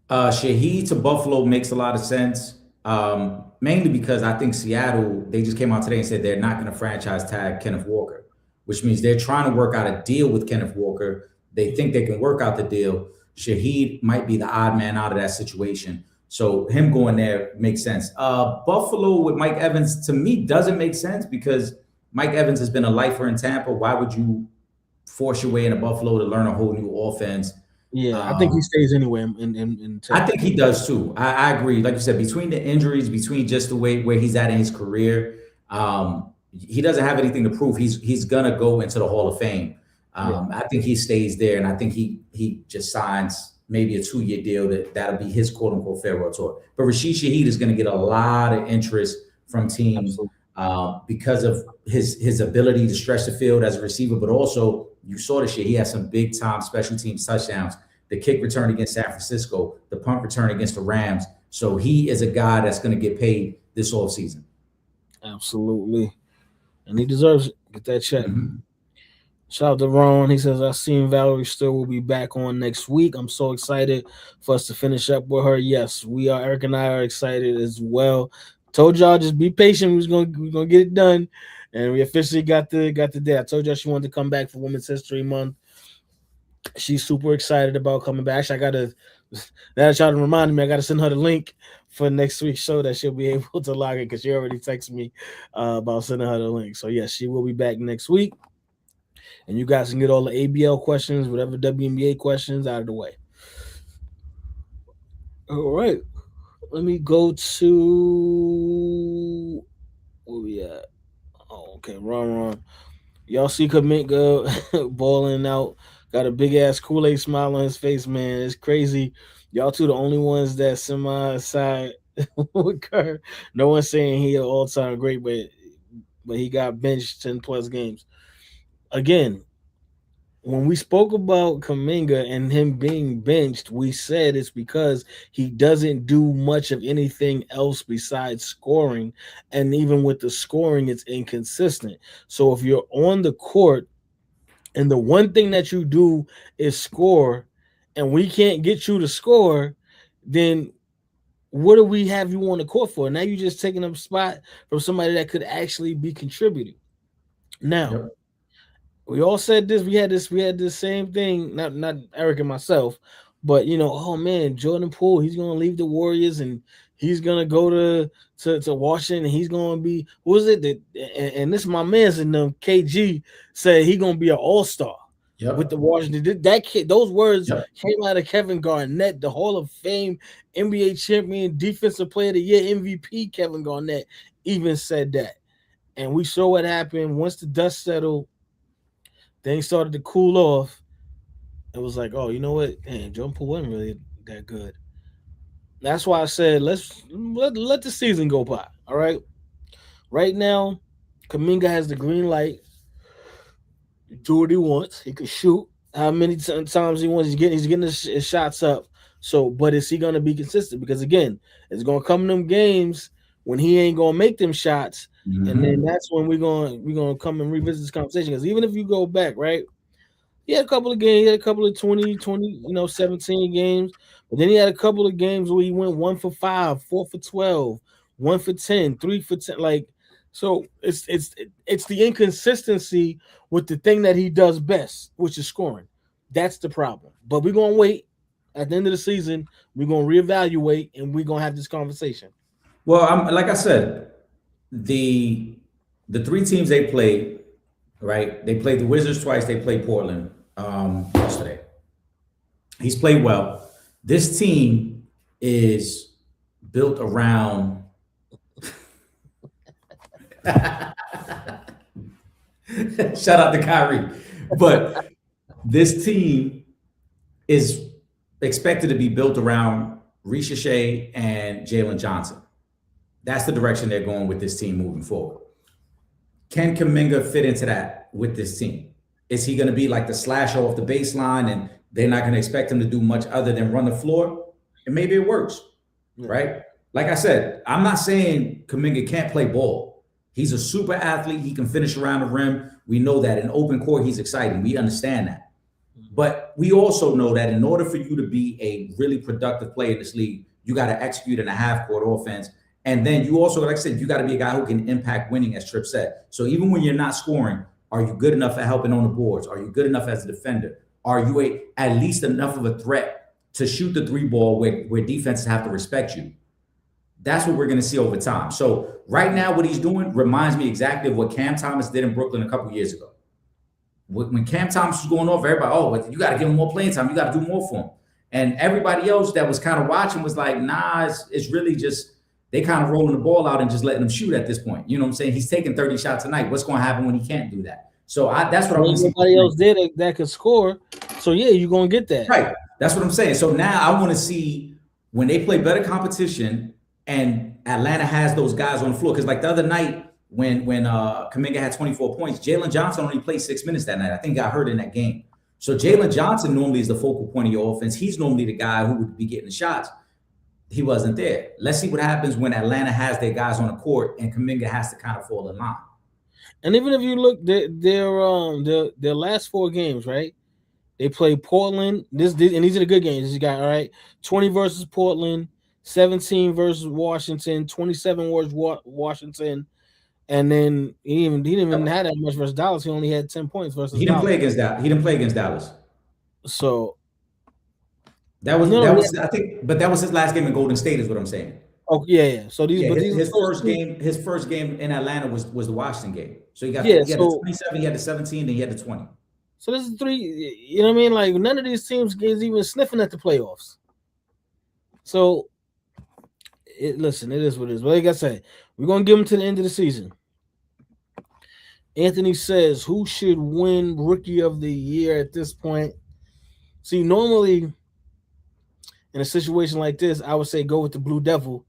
Shaheed to Buffalo makes a lot of sense. Mainly because I think Seattle, they just came out today and said they're not going to franchise tag Kenneth Walker, which means they're trying to work out a deal with Kenneth Walker. They think they can work out the deal. Shaheed might be the odd man out of that situation. So him going there makes sense. Buffalo with Mike Evans, to me, doesn't make sense because Mike Evans has been a lifer in Tampa. Why would you force your way into Buffalo to learn a whole new offense? Yeah, I think he stays anyway in I Texas. think he does too. I agree. Like you said, between the injuries, between just the way where he's at in his career, he doesn't have anything to prove. He's gonna go into the Hall of Fame. I think he stays there, and I think he just signs maybe a 2-year deal that'll be his quote unquote farewell tour. But Rashid Shaheed is going to get a lot of interest from teams because of his ability to stretch the field as a receiver, but also you saw this year he had some big time special teams touchdowns. The kick return against San Francisco, the punt return against the Rams. So he is a guy that's going to get paid this offseason. Absolutely. And he deserves it. Get that check. Shout out to Ron. He says, I seen Valerie still will be back on next week. I'm so excited for us to finish up with her. Yes, we are. Eric and I are excited as well. Told y'all just be patient. We're gonna get it done. And we officially got the day. I told y'all she wanted to come back for Women's History Month. She's super excited about coming back. Actually, now that y'all reminded me, I gotta send her the link for next week's show that she'll be able to log in because she already texted me about sending her the link. So yes, she will be back next week. And you guys can get all the ABL questions, whatever WNBA questions out of the way. All right. Let me go to where we at? Oh, okay. Wrong. Y'all see Kaminga balling out. Got a big ass Kool-Aid smile on his face, man. It's crazy. Y'all two the only ones that semi-side with her. No one's saying he an all-time great, but he got benched 10 plus games. Again, when we spoke about Kaminga and him being benched, we said it's because he doesn't do much of anything else besides scoring. And even with the scoring, it's inconsistent. So if you're on the court and the one thing that you do is score and we can't get you to score, then what do we have you on the court for? Now you're just taking up a spot from somebody that could actually be contributing. Now, we all said this. We had this same thing. Not Eric and myself, but oh man, Jordan Poole, he's gonna leave the Warriors and he's gonna go to Washington and he's gonna be what was it that and this my man's in them KG said he gonna be an all-star with the Washington. Those words came out of Kevin Garnett, the Hall of Fame NBA champion, Defensive Player of the Year, MVP. Kevin Garnett even said that, and we saw what happened once the dust settled. Things started to cool off. It was like, oh, you know what? Man, Jordan Poole wasn't really that good. That's why I said let the season go by. All right. Right now, Kaminga has the green light. Do what he wants. He can shoot how many times he wants. He's getting his shots up. So, but is he gonna be consistent? Because again, it's gonna come in them games when he ain't gonna make them shots. And then that's when we're gonna come and revisit this conversation. Because even if you go back, right, he had a couple of games, he had a couple of 20, 17 games, but then he had a couple of games where he went 1 for 5, 4 for 12, 1 for 10, 3 for 10. Like, so it's the inconsistency with the thing that he does best, which is scoring. That's the problem. But we're gonna wait at the end of the season. We're gonna reevaluate and we're gonna have this conversation. Well, like I said. The 3 teams they played, right? They played the Wizards twice. They played Portland yesterday. He's played well. This team is built around. Shout out to Kyrie, but this team is expected to be built around Risha Shea and Jalen Johnson. That's the direction they're going with this team moving forward. Can Kaminga fit into that with this team? Is he going to be like the slasher off the baseline and they're not going to expect him to do much other than run the floor? And maybe it works, right? Like I said, I'm not saying Kaminga can't play ball. He's a super athlete. He can finish around the rim. We know that in open court, he's exciting. We understand that. But we also know that in order for you to be a really productive player in this league, you got to execute in a half-court offense. And then you also, like I said, you got to be a guy who can impact winning, as Trip said. So even when you're not scoring, are you good enough at helping on the boards? Are you good enough as a defender? Are you at least enough of a threat to shoot the 3 ball where defenses have to respect you? That's what we're going to see over time. So right now, what he's doing reminds me exactly of what Cam Thomas did in Brooklyn a couple years ago. when Cam Thomas was going off, everybody, but you got to give him more playing time. You got to do more for him. And everybody else that was kind of watching was like, nah, it's really just they kind of rolling the ball out and just letting him shoot at this point. You know what I'm saying? He's taking 30 shots a night. What's going to happen when he can't do that? So that's what I want to see. Nobody else did that could score. So yeah, you're gonna get that. Right. That's what I'm saying. So now I want to see when they play better competition and Atlanta has those guys on the floor. Because like the other night when Kuminga had 24 points, Jalen Johnson only played 6 minutes that night. I think got hurt in that game. So Jalen Johnson normally is the focal point of your offense. He's normally the guy who would be getting the shots. He wasn't there. Let's see what happens when Atlanta has their guys on the court and Kuminga has to kind of fall in line. And even if you look their last 4 games, right? They play Portland. And these are the good games. This guy, all right, 20 versus Portland, 17 versus Washington, 27 versus Washington, and then he didn't even have that much versus Dallas. He only had 10 points versus. He didn't play against that. He didn't play against Dallas. So that was I think, but that was his last game in Golden State, is what I'm saying. Oh yeah. So his first game in Atlanta was the Washington game. So he had the 27, he had the 17, and he had the 20. So this is 3. You know what I mean? Like none of these teams is even sniffing at the playoffs. So listen, it is what it is. But like I said, we're gonna give them to the end of the season. Anthony says, who should win Rookie of the Year at this point? See, normally in a situation like this, I would say go with the Blue Devil.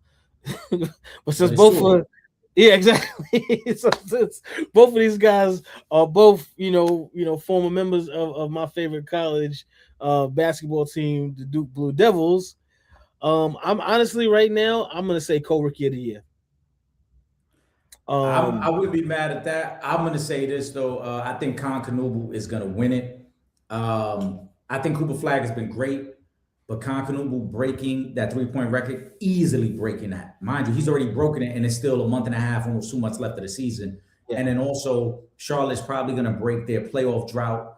But since both are, yeah, exactly. So since both of these guys are both, former members of my favorite college basketball team, the Duke Blue Devils, I'm honestly right now, I'm gonna say co-Rookie of the Year. I wouldn't be mad at that. I'm going to say this, though. I think Con Knuble is going to win it. I think Cooper Flag has been great, but Con Knuble breaking that 3-point record, easily breaking that. Mind you, he's already broken it, and it's still a month and a half, almost 2 months left of the season. Yeah. And then also, Charlotte's probably going to break their playoff drought.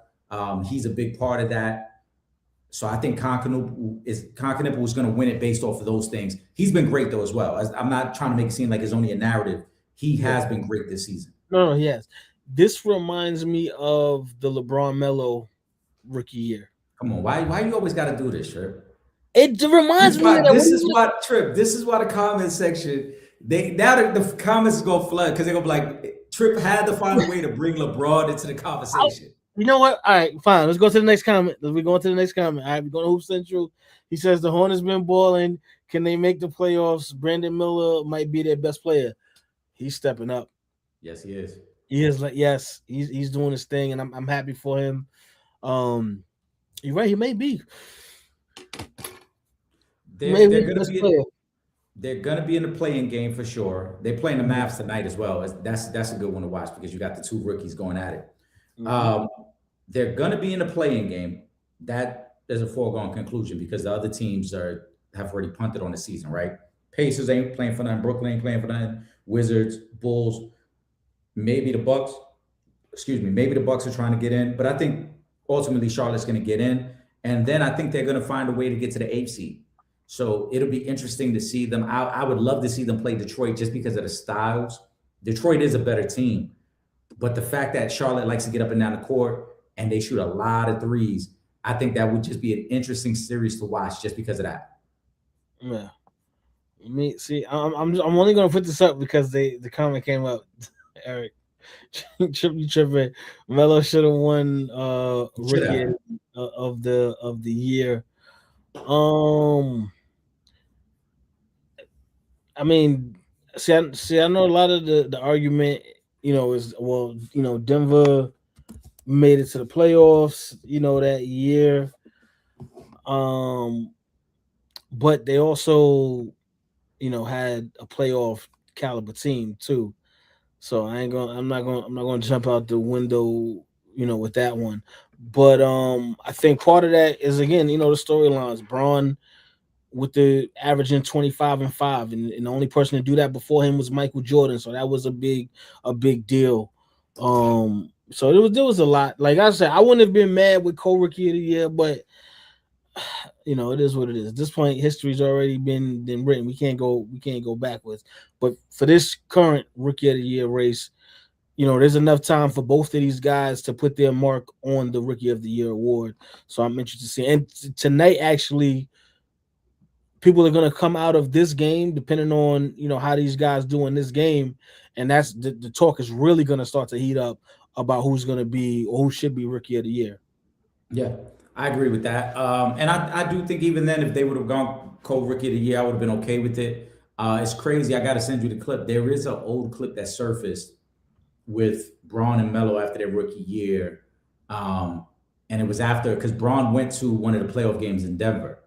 He's a big part of that. So I think Con Knuble is going to win it based off of those things. He's been great, though, as well. I'm not trying to make it seem like it's only a narrative. He has been great this season. No, yes. This reminds me of the LeBron Melo rookie year. Come on, why you always got to do this, Trip? It reminds me of that. This is why the comment section, the comments is going to flood because they're going to be like, Trip had to find a way to bring LeBron into the conversation. You know what? All right, fine. Let's go to the next comment. We're going to the next comment. All right, we're going to Hoop Central. He says the Hornets been balling. Can they make the playoffs? Brandon Miller might be their best player. He's stepping up. Yes, he is. He is he's doing his thing, and I'm happy for him. You're right. He may be. They're gonna be in the playing game for sure. They're playing the Mavs tonight as well. That's a good one to watch because you got the 2 rookies going at it. Mm-hmm. They're gonna be in the playing game. That is a foregone conclusion because the other teams have already punted on the season, right? Pacers ain't playing for nothing. Brooklyn ain't playing for nothing. Wizards, Bulls, maybe the Bucks. Maybe the Bucks are trying to get in, but I think ultimately Charlotte's going to get in, and then I think they're going to find a way to get to the 8th seed. So it'll be interesting to see them. I would love to see them play Detroit just because of the styles. Detroit is a better team, but the fact that Charlotte likes to get up and down the court and they shoot a lot of threes, I think that would just be an interesting series to watch just because of that. Yeah. Me see, I'm only gonna put this up because the comment came up. Eric, tripping. Melo should have won rookie of the year. I mean, see, I know a lot of the argument, is Denver made it to the playoffs, that year. But they also had a playoff caliber team too. So I'm not gonna jump out the window, with that one. But I think part of that is again, the storylines. Braun with the averaging 25 and 5, and the only person to do that before him was Michael Jordan. So that was a big deal. So there was a lot. Like I said, I wouldn't have been mad with co-rookie of the year, but it is what it is. At this point, history's already been written. We can't go backwards. But for this current rookie of the year race, there's enough time for both of these guys to put their mark on the Rookie of the Year award. So I'm interested to see. And tonight, actually, people are going to come out of this game depending on how these guys do in this game, and that's the talk is really going to start to heat up about who's going to be or who should be Rookie of the Year. Yeah, I agree with that. And I do think even then, if they would have gone co-Rookie of the Year, I would have been okay with it. It's crazy. I got to send you the clip. There is an old clip that surfaced with Braun and Melo after their rookie year. And it was after, because Braun went to one of the playoff games in Denver.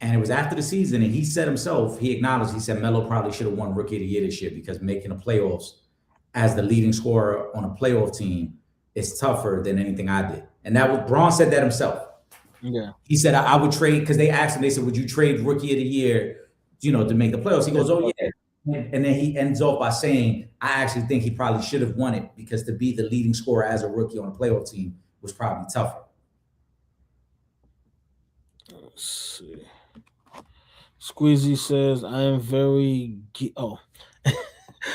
And it was after the season, and he said himself, he acknowledged, he said Melo probably should have won Rookie of the Year this year because making the playoffs as the leading scorer on a playoff team is tougher than anything I did. And that was, Braun said that himself. Yeah. He said, I would trade, because they asked him, they said, would you trade Rookie of the Year, to make the playoffs? He goes, oh, yeah. And then he ends off by saying, I actually think he probably should have won it because to be the leading scorer as a rookie on a playoff team was probably tougher. Let's see. Squeezy says, I am very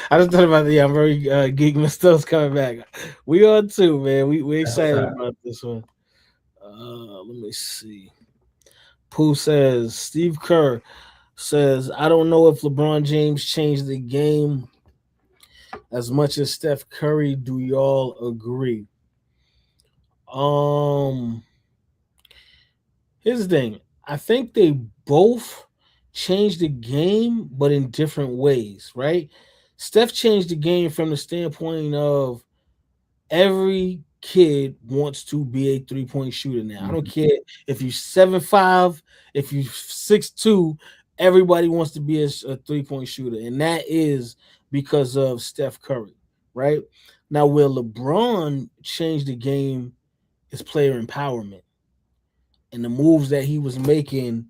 I just thought about I'm very geek. Misto's coming back. We are too, man. We excited about this one. Let me see. Pooh says, Steve Kerr says, I don't know if LeBron James changed the game as much as Steph Curry. Do y'all agree? Here's the thing. I think they both changed the game, but in different ways, right? Steph changed the game from the standpoint of every kid wants to be a three-point shooter now. I don't care if you're 7'5", if you're 6'2", everybody wants to be a three-point shooter, and that is because of Steph Curry, right? Now, where LeBron changed the game is player empowerment and the moves that he was making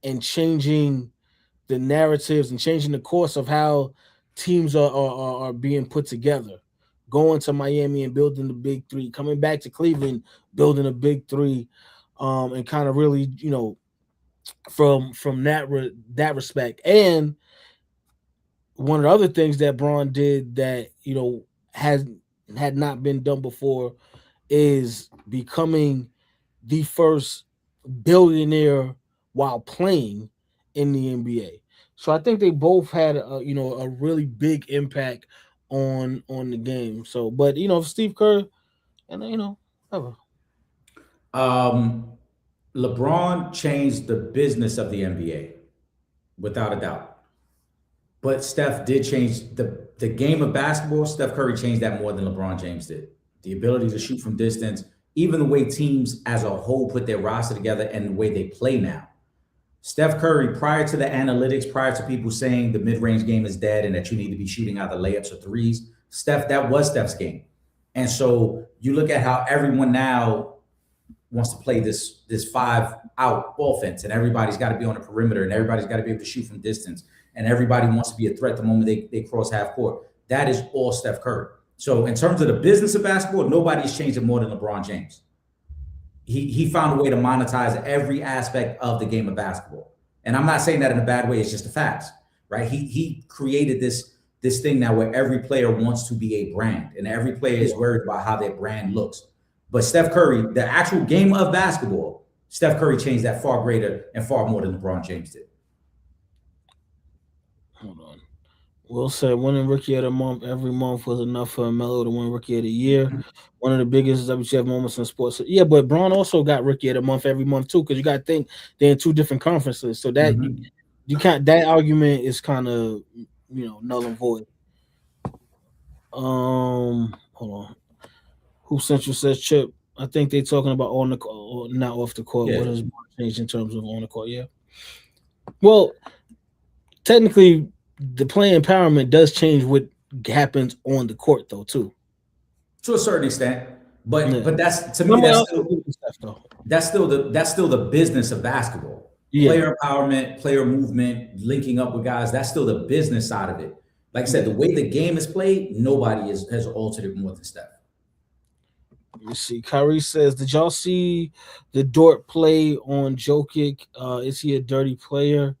and changing the narratives and changing the course of how teams are being put together. Going to Miami and building the big three, coming back to Cleveland, building a big three, and kind of really, from that respect. And one of the other things that Braun did that had not been done before is becoming the first billionaire while playing in the NBA. So I think they both had a really big impact on the game. So, but Steve Kerr, and whatever. LeBron changed the business of the NBA, without a doubt. But Steph did change the game of basketball. Steph Curry changed that more than LeBron James did. The ability to shoot from distance, even the way teams as a whole put their roster together and the way they play now. Steph Curry, prior to the analytics, prior to people saying the mid-range game is dead and that you need to be shooting either layups or threes, that was Steph's game. And so you look at how everyone now wants to play this 5-out offense, and everybody's got to be on the perimeter, and everybody's got to be able to shoot from distance, and everybody wants to be a threat the moment they cross half court. That is all Steph Curry. So in terms of the business of basketball, nobody's changed it more than LeBron James. He found a way to monetize every aspect of the game of basketball. And I'm not saying that in a bad way, it's just the facts, right? He created this thing now where every player wants to be a brand and every player is worried about how their brand looks. But Steph Curry, the actual game of basketball, Steph Curry changed that far greater and far more than LeBron James did. Hold on. Will said winning Rookie of the Month every month was enough for Melo to win Rookie of the Year. One of the biggest WTF moments in sports. Yeah, but Braun also got Rookie of the Month every month too, because you got to think they're in two different conferences. So that you can't. That argument is kind of null and void. Hold on. Who Central says Chip? I think they're talking about on the court, not off the court. Yeah. What has changed in terms of on the court? Yeah. Well, technically, the player empowerment does change what happens on the court, though, too. To a certain extent, but that's to me that's still the business of basketball. Yeah. Player empowerment, player movement, linking up with guys. That's still the business side of it. Like I said, the way the game is played, nobody has altered it more than Steph. Let me see. Kyrie says, "Did y'all see the Dort play on Jokic? Is he a dirty player?"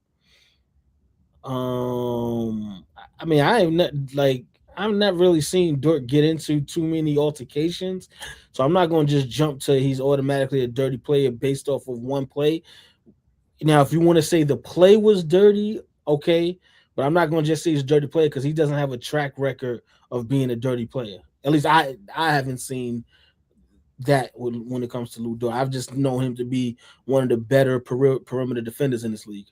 I mean, I am not like I've not really seen Dort get into too many altercations, so I'm not going to just jump to he's automatically a dirty player based off of one play. Now, if you want to say the play was dirty, okay, but I'm not going to just say he's a dirty player because he doesn't have a track record of being a dirty player. At least I haven't seen that when it comes to Lou Dort. I've just known him to be one of the better perimeter defenders in this league.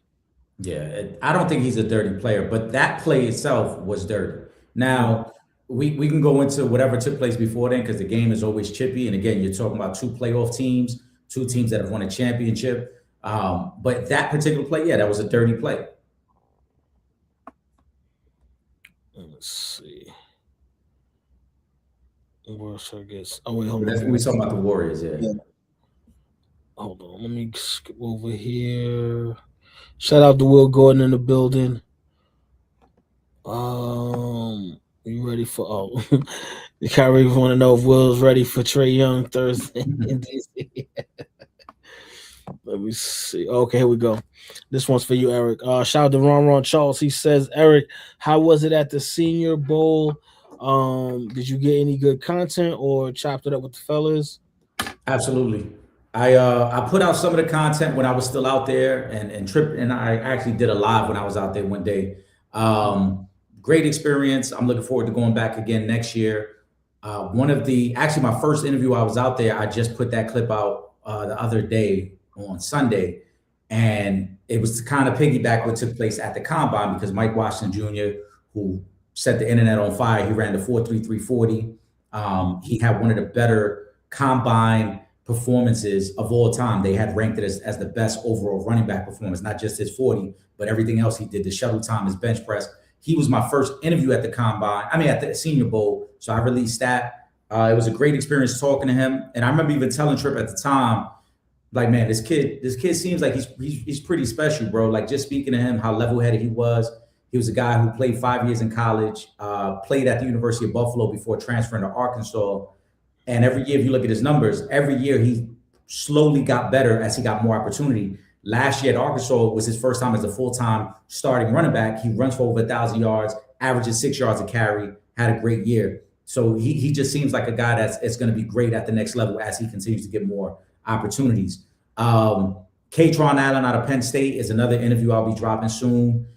Yeah, I don't think he's a dirty player, but that play itself was dirty. Now, we can go into whatever took place before then because the game is always chippy. And again, you're talking about two playoff teams, two teams that have won a championship. But that particular play, yeah, that was a dirty play. Let's see. Where should I guess? Oh wait, hold That's on. when we talking about the Warriors, yeah. Hold on, let me skip over here. Shout out to Will Gordon in the building. You ready for? Oh, Kyrie want to know if Will's ready for Trey Young Thursday in DC. Let me see. Okay, here we go. This one's for you, Eric. Shout out to Ron Charles. He says, Eric, how was it at the Senior Bowl? Did you get any good content or chopped it up with the fellas? Absolutely. I put out some of the content when I was still out there, and Trip and I actually did a live when I was out there one day. Great experience. I'm looking forward to going back again next year. My first interview I was out there, I just put that clip out the other day on Sunday, and it was to kind of piggyback what took place at the Combine because Mike Washington Jr., who set the internet on fire, he ran the 4.33 40. He had one of the better Combine performances of all time. They had ranked it as the best overall running back performance, not just his 40, but everything else he did, the shuttle time, his bench press. He was my first interview at the Combine, at the Senior Bowl. So I released that. It was a great experience talking to him. And I remember even telling Trip at the time, like, man, this kid seems like he's pretty special, bro. Like, just speaking to him, how level-headed he was. He was a guy who played 5 years in college, played at the University of Buffalo before transferring to Arkansas. And every year, if you look at his numbers, every year he slowly got better as he got more opportunity. Last year at Arkansas was his first time as a full-time starting running back. He runs for over 1,000 yards, averages 6 yards a carry, had a great year. So he just seems like a guy that's going to be great at the next level as he continues to get more opportunities. Katron Allen out of Penn State is another interview I'll be dropping soon.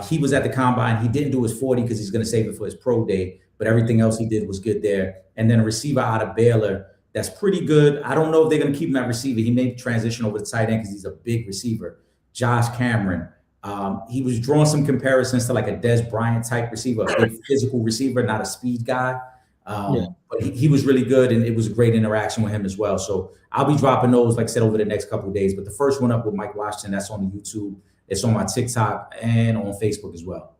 He was at the Combine. He didn't do his 40 because he's going to save it for his pro day, but everything else he did was good there. And then a receiver out of Baylor that's pretty good. I don't know if they're going to keep him at receiver. He may transition over to tight end because he's a big receiver. Josh Cameron. He was drawing some comparisons to like a Des Bryant type receiver, a big physical receiver, not a speed guy. But he was really good, and it was a great interaction with him as well. So I'll be dropping those, like I said, over the next couple of days. But the first one up with Mike Washington, that's on the YouTube. It's on my TikTok and on Facebook as well.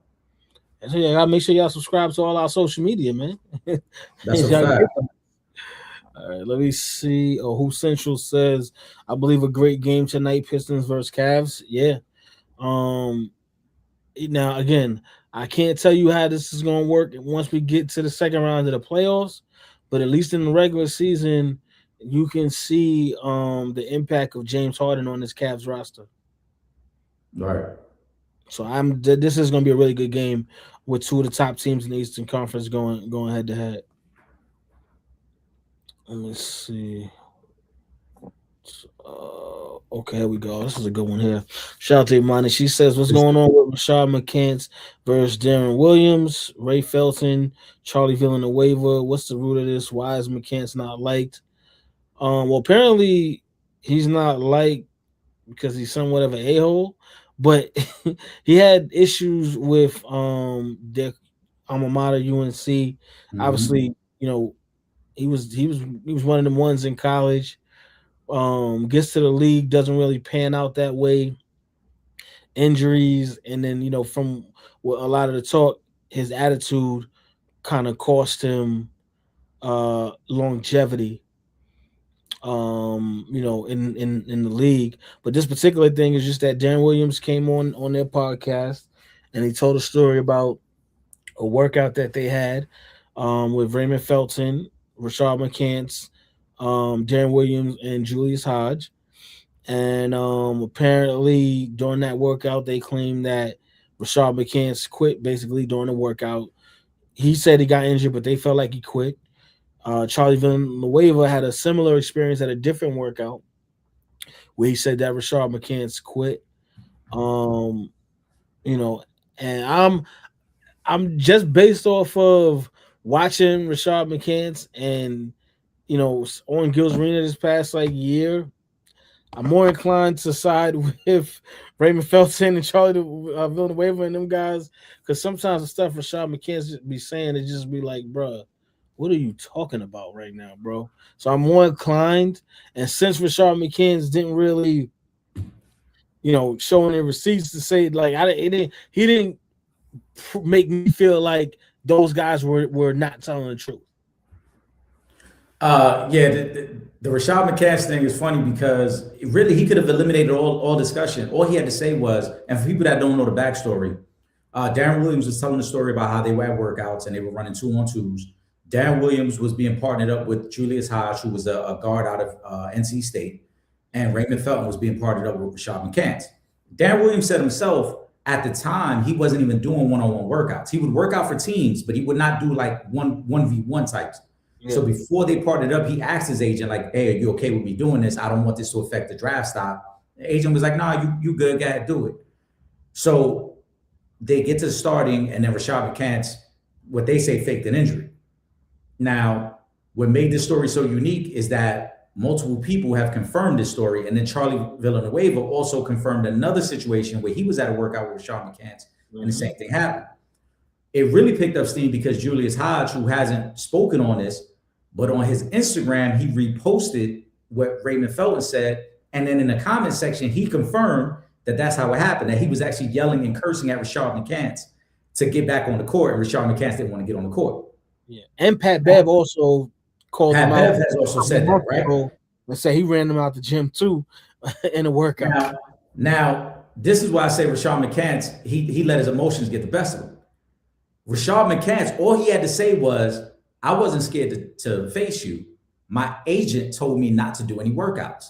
And so yeah, gotta make sure y'all subscribe to all our social media, man. That's a fact. All right, let me see. Who Central says, I believe a great game tonight, Pistons versus Cavs. Yeah. Now again, I can't tell you how this is gonna work once we get to the second round of the playoffs, but at least in the regular season, you can see the impact of James Harden on this Cavs roster. Right. So this is gonna be a really good game with two of the top teams in the Eastern Conference going head to head. Let me see. Okay, here we go. This is a good one here. Shout out to Imani. She says, what's going on with Rashad McCants versus Darren Williams, Ray Felton, Charlie Villanueva? What's the root of this? Why is McCants not liked? Well, apparently he's not liked because he's somewhat of an a-hole, but he had issues with their alma mater, UNC. Mm-hmm. Obviously, he was one of them ones in college. Gets to the league, doesn't really pan out that way. Injuries, and then from a lot of the talk, his attitude kind of cost him longevity. In the league. But this particular thing is just that Darren Williams came on their podcast and he told a story about a workout that they had with Raymond Felton, Rashad McCants, Darren Williams, and Julius Hodge. And apparently during that workout, they claimed that Rashad McCants quit basically during the workout. he said he got injured, but they felt like he quit. Charlie Villanueva had a similar experience at a different workout where he said that Rashard McCants quit. And I'm just based off of watching Rashard McCants and on Gil's Arena this past year. I'm more inclined to side with Raymond Felton and Charlie Villanueva and them guys, because sometimes the stuff Rashard McCants be saying, it just be like, bruh, what are you talking about right now, bro? So I'm more inclined, and since Rashard McCants didn't really, show any receipts to say he didn't make me feel like those guys were not telling the truth. The Rashard McCants thing is funny because really he could have eliminated all discussion. All he had to say was, and for people that don't know the backstory, Darren Williams was telling the story about how they were at workouts and they were running 2-on-2s. Darren Williams was being partnered up with Julius Hodge, who was a guard out of NC State, and Raymond Felton was being partnered up with Rashard McCants. Darren Williams said himself, at the time, he wasn't even doing one-on-one workouts. He would work out for teams, but he would not do like 1v1 types. Yeah. So before they partnered up, he asked his agent, like, hey, are you okay with me doing this? I don't want this to affect the draft stock. The agent was like, nah, you good, go ahead, do it. So they get to starting, and then Rashard McCants, what they say, faked an injury. Now, what made this story so unique is that multiple people have confirmed this story, and then Charlie Villanueva also confirmed another situation where he was at a workout with Rashard McCants, and the same thing happened. It really picked up steam because Julius Hodge, who hasn't spoken on this, but on his Instagram, he reposted what Raymond Felton said, and then in the comment section, he confirmed that that's how it happened, that he was actually yelling and cursing at Rashard McCants to get back on the court, and Rashard McCants didn't want to get on the court. Yeah, and Pat Bev also called him out. Pat Bev has also said that, right? And said he ran him out the gym too in a workout. Now, this is why I say Rashard McCants, he let his emotions get the best of him. Rashard McCants, all he had to say was, I wasn't scared to face you. My agent told me not to do any workouts.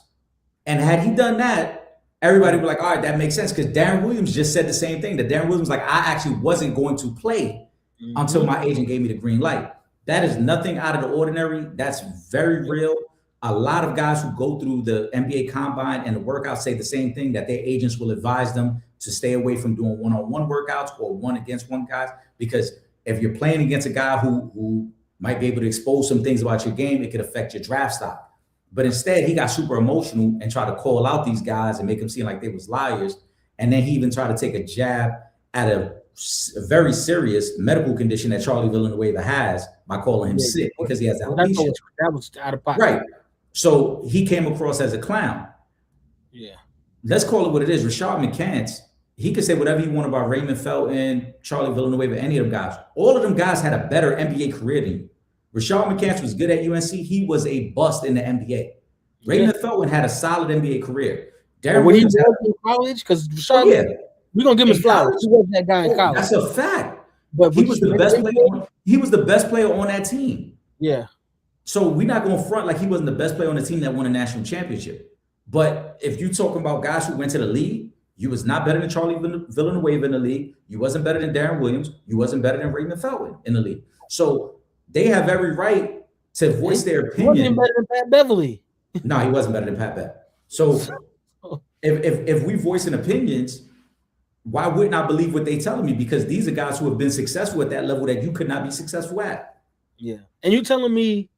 And had he done that, everybody would be like, all right, that makes sense. Because Darren Williams just said the same thing. That Darren Williams was like, I actually wasn't going to play until my agent gave me the green light. That is nothing out of the ordinary. That's very real. A lot of guys who go through the NBA combine and the workouts say the same thing, that their agents will advise them to stay away from doing one-on-one workouts or one-against-one guys. Because if you're playing against a guy who might be able to expose some things about your game, it could affect your draft stock. But instead, he got super emotional and tried to call out these guys and make them seem like they was liars. And then he even tried to take a jab at a very serious medical condition that Charlie Villanueva has by calling him sick because he has alopecia. That was out of pocket. Right. So he came across as a clown. Yeah. Let's call it what it is. Rashard McCants, he could say whatever he wanted about Raymond Felton, Charlie Villanueva, any of them guys. All of them guys had a better NBA career than you. Rashard McCants was good at UNC. He was a bust in the NBA. Raymond Felton had a solid NBA career. Darren Williams was in college, because Rashard, we're gonna give him his flowers. He wasn't that guy in college. That's a fact. But he was the best player. He was the best player on that team. Yeah. So we're not going to front like he wasn't the best player on the team that won a national championship. But if you're talking about guys who went to the league, you was not better than Charlie Villanueva in the league. You wasn't better than Darren Williams. You wasn't better than Raymond Felton in the league. So they have every right to voice their opinion. He wasn't better than Pat Beverly. No, he wasn't better than Pat Bev. So if we voicing opinions, why wouldn't I believe what they telling me? Because these are guys who have been successful at that level that you could not be successful at. Yeah. And you telling me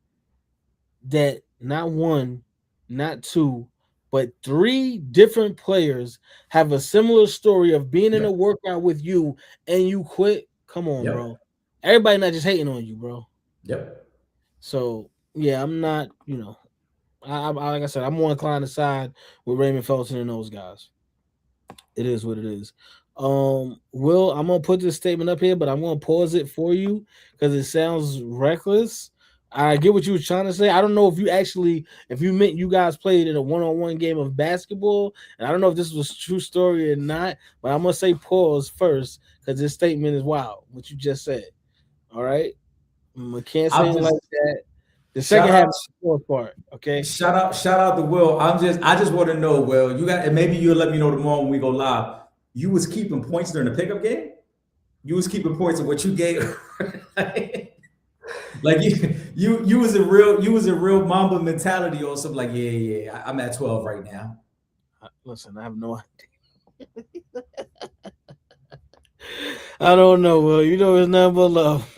that not one, not two, but three different players have a similar story of being in a workout with you and you quit? Come on, bro. Everybody not just hating on you, bro. Yep. So, yeah, I'm not, I like I said, I'm more inclined to side with Raymond Felton and those guys. It is what it is. Will, I'm gonna put this statement up here, but I'm gonna pause it for you because it sounds reckless. I get what you were trying to say. I don't know if you meant you guys played in a one-on-one game of basketball, and I don't know if this was a true story or not, but I'm gonna say pause first because this statement is wild, what you just said. All right. I can't say it like that. The second half is the fourth part. Okay. Shout out to Will. I just want to know, Will, you got, and maybe you'll let me know tomorrow when we go live. You was keeping points during the pickup game? You was keeping points of what you gave. Like you was a real Mamba mentality or something. Like I'm at 12 right now. Listen, I have no idea. I don't know. Well, you know, it's nothing but love.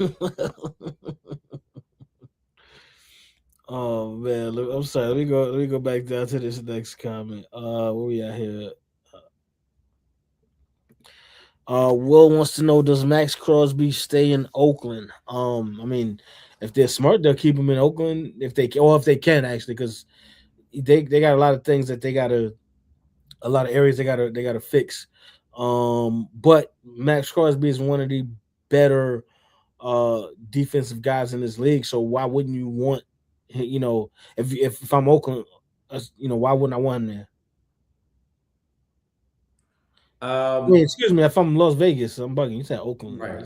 Oh man, I'm sorry. Let me go back down to this next comment. Where we at here? Will wants to know, does Max Crosby stay in Oakland? I mean, if they're smart, they'll keep him in Oakland if they can actually, because they got a lot of things that a lot of areas they gotta fix. But Max Crosby is one of the better defensive guys in this league. So why wouldn't you want, you know, if I'm Oakland, you know, why wouldn't I want him there? Excuse me, if I'm Las Vegas, I'm bugging. You said Oakland, Right.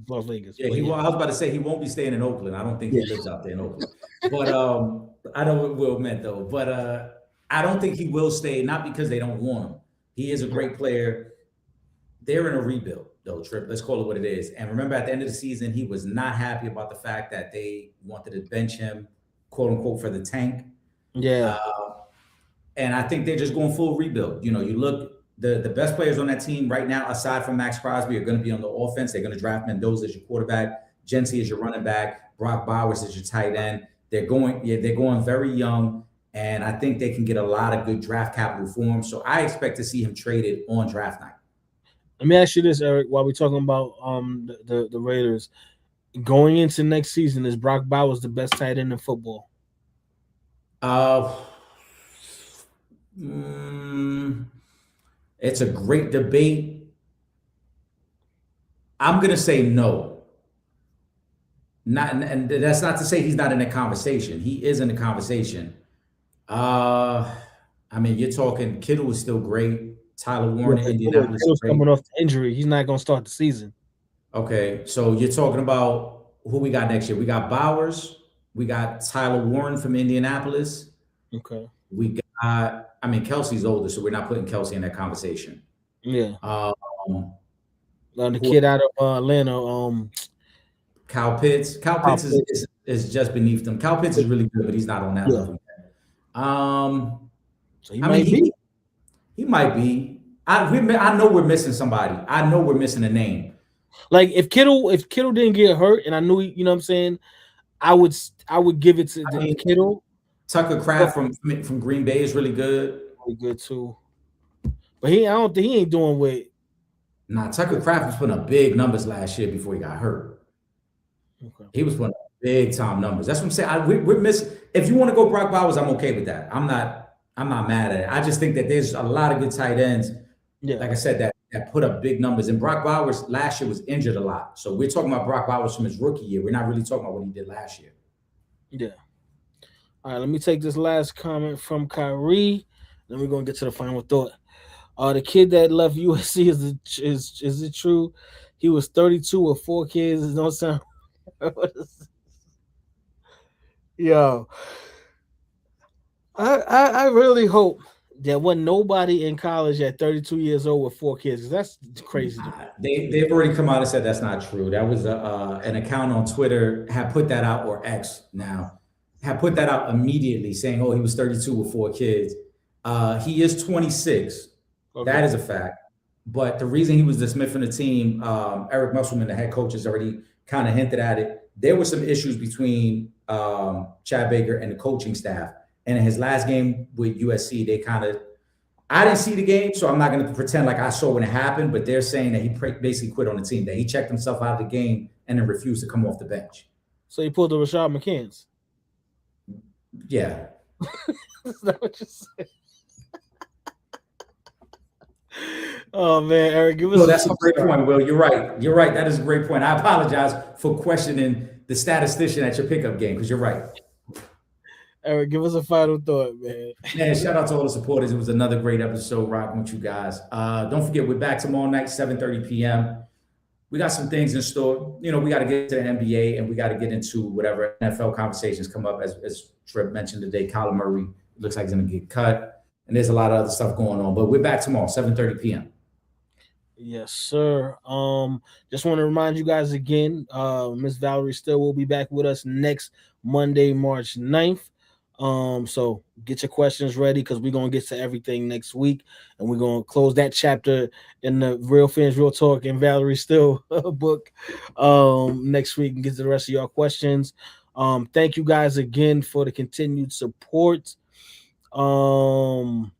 Las Vegas. Yeah, But I was about to say he won't be staying in Oakland. I don't think he lives out there in Oakland. But I know what Will meant though. But I don't think he will stay, not because they don't want him. He is a great player. They're in a rebuild, though, Trip. Let's call it what it is. And remember, at the end of the season, he was not happy about the fact that they wanted to bench him, quote unquote, for the tank. Yeah. And I think they're just going full rebuild. You know, you look, the best players on that team right now, aside from Max Crosby, are going to be on the offense. They're going to draft Mendoza as your quarterback, Jency as your running back, Brock Bowers as your tight end. They're going very young, and I think they can get a lot of good draft capital for him. So I expect to see him traded on draft night. Let me ask you this, Eric, while we're talking about the Raiders. Going into next season, is Brock Bowers the best tight end in football? It's a great debate. I'm gonna say no. And that's not to say he's not in the conversation. He is in the conversation. I mean, you're talking Kittle is still great. Tyler Warren in Indianapolis is great. Coming off the injury, he's not gonna start the season. Okay, so you're talking about who we got next year. We got Bowers. We got Tyler Warren from Indianapolis. Okay. We got, I mean, Kelsey's older, so we're not putting Kelsey in that conversation. Yeah. The who- kid out of Atlanta, Kyle Pitts. Kyle Pitts is just beneath them. Kyle Pitts is really good, but he's not on that level yet. So he might be. He might be. I know we're missing somebody. I know we're missing a name. Like if Kittle didn't get hurt, and I knew, you know what I'm saying, I would give it to Kittle. Tucker Kraft from Green Bay is really good. Really good too. But I don't think he ain't doing with. Nah, Tucker Kraft was putting up big numbers last year before he got hurt. Okay. He was putting up big time numbers. That's what I'm saying. We're missing. If you want to go Brock Bowers, I'm okay with that. I'm not mad at it. I just think that there's a lot of good tight ends. Yeah. Like I said, that put up big numbers. And Brock Bowers last year was injured a lot. So we're talking about Brock Bowers from his rookie year. We're not really talking about what he did last year. Yeah. All right, let me take this last comment from Kyrie. Then we're gonna get to the final thought. The kid that left USC, is it true? He was 32 with 4 kids. It don't sound. Yo, I really hope there wasn't nobody in college at 32 years old with 4 kids. That's crazy. They've already come out and said that's not true. That was an account on Twitter had put that out, or X now, had put that out immediately saying, oh, he was 32 with 4 kids. He is 26. Okay. That is a fact. But the reason he was dismissed from the team, Eric Musselman, the head coach, has already kind of hinted at it. There were some issues between Chad Baker and the coaching staff. And in his last game with USC, I didn't see the game, so I'm not going to pretend like I saw when it happened, but they're saying that he basically quit on the team, that he checked himself out of the game and then refused to come off the bench. So he pulled the Rashad McCants. Yeah. Is that what you said? Oh man, Eric, that's a great point, Will. You're right. That is a great point. I apologize for questioning the statistician at your pickup game, because you're right. Eric, give us a final thought, man. Man, shout out to all the supporters. It was another great episode rocking with you guys. Don't forget, we're back tomorrow night, 7:30 p.m. We got some things in store. You know, we got to get to the NBA, and we got to get into whatever NFL conversations come up. As Trip mentioned today, Kyler Murray looks like he's going to get cut. And there's a lot of other stuff going on. But we're back tomorrow, 7:30 p.m. Yes, sir. Just want to remind you guys again, Miss Valerie Still will be back with us next Monday, March 9th. So get your questions ready because we're gonna get to everything next week, and we're gonna close that chapter in the Real Fans Real Talk and Valerie Still book next week and get to the rest of your questions. Thank you guys again for the continued support. Um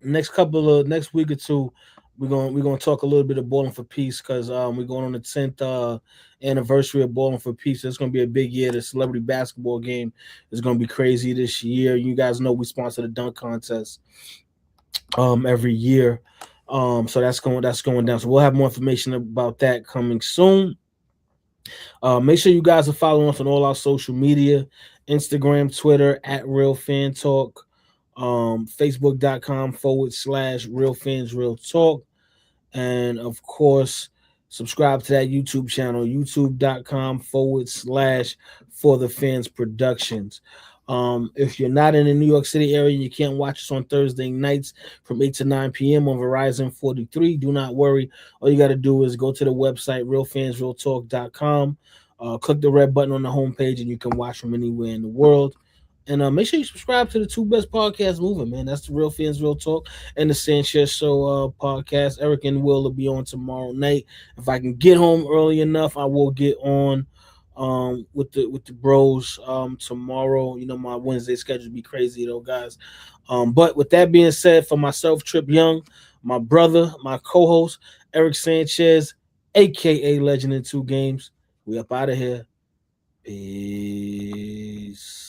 next week or two, we're gonna talk a little bit of Bowling for Peace because we're going on the 10th anniversary of Bowling for Peace. It's gonna be a big year. The celebrity basketball game is gonna be crazy this year. You guys know we sponsor the dunk contest every year. So that's going down. So we'll have more information about that coming soon. Make sure you guys are following us on all our social media, Instagram, Twitter at Real Fan Talk, Facebook.com/Real Fans Real Talk. And of course, subscribe to that YouTube channel, youtube.com/For the Fans Productions. If you're not in the New York City area and you can't watch us on Thursday nights from 8 to 9 p.m. on Verizon 43, do not worry. All you got to do is go to the website, realfansrealtalk.com, click the red button on the homepage, and you can watch from anywhere in the world. And make sure you subscribe to the two best podcasts moving, man. That's the Real Fans Real Talk and the Sanchez Show podcast. Eric and Will be on tomorrow night. If I can get home early enough, I will get on with the bros tomorrow. You know, my Wednesday schedule will be crazy though, guys. But with that being said, for myself, Trip Young, my brother, my co-host, Eric Sanchez, aka Legend in Two Games, we up out of here. Peace.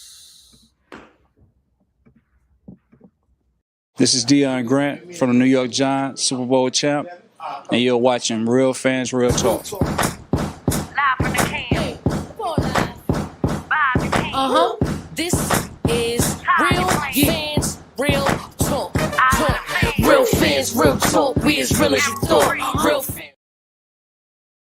This is Deion Grant from the New York Giants, Super Bowl champ, and you're watching Real Fans Real Talk. Live from the can. By the can. This is Real Fans Real Talk. Real Fans Real Talk. We as real as you thought. Real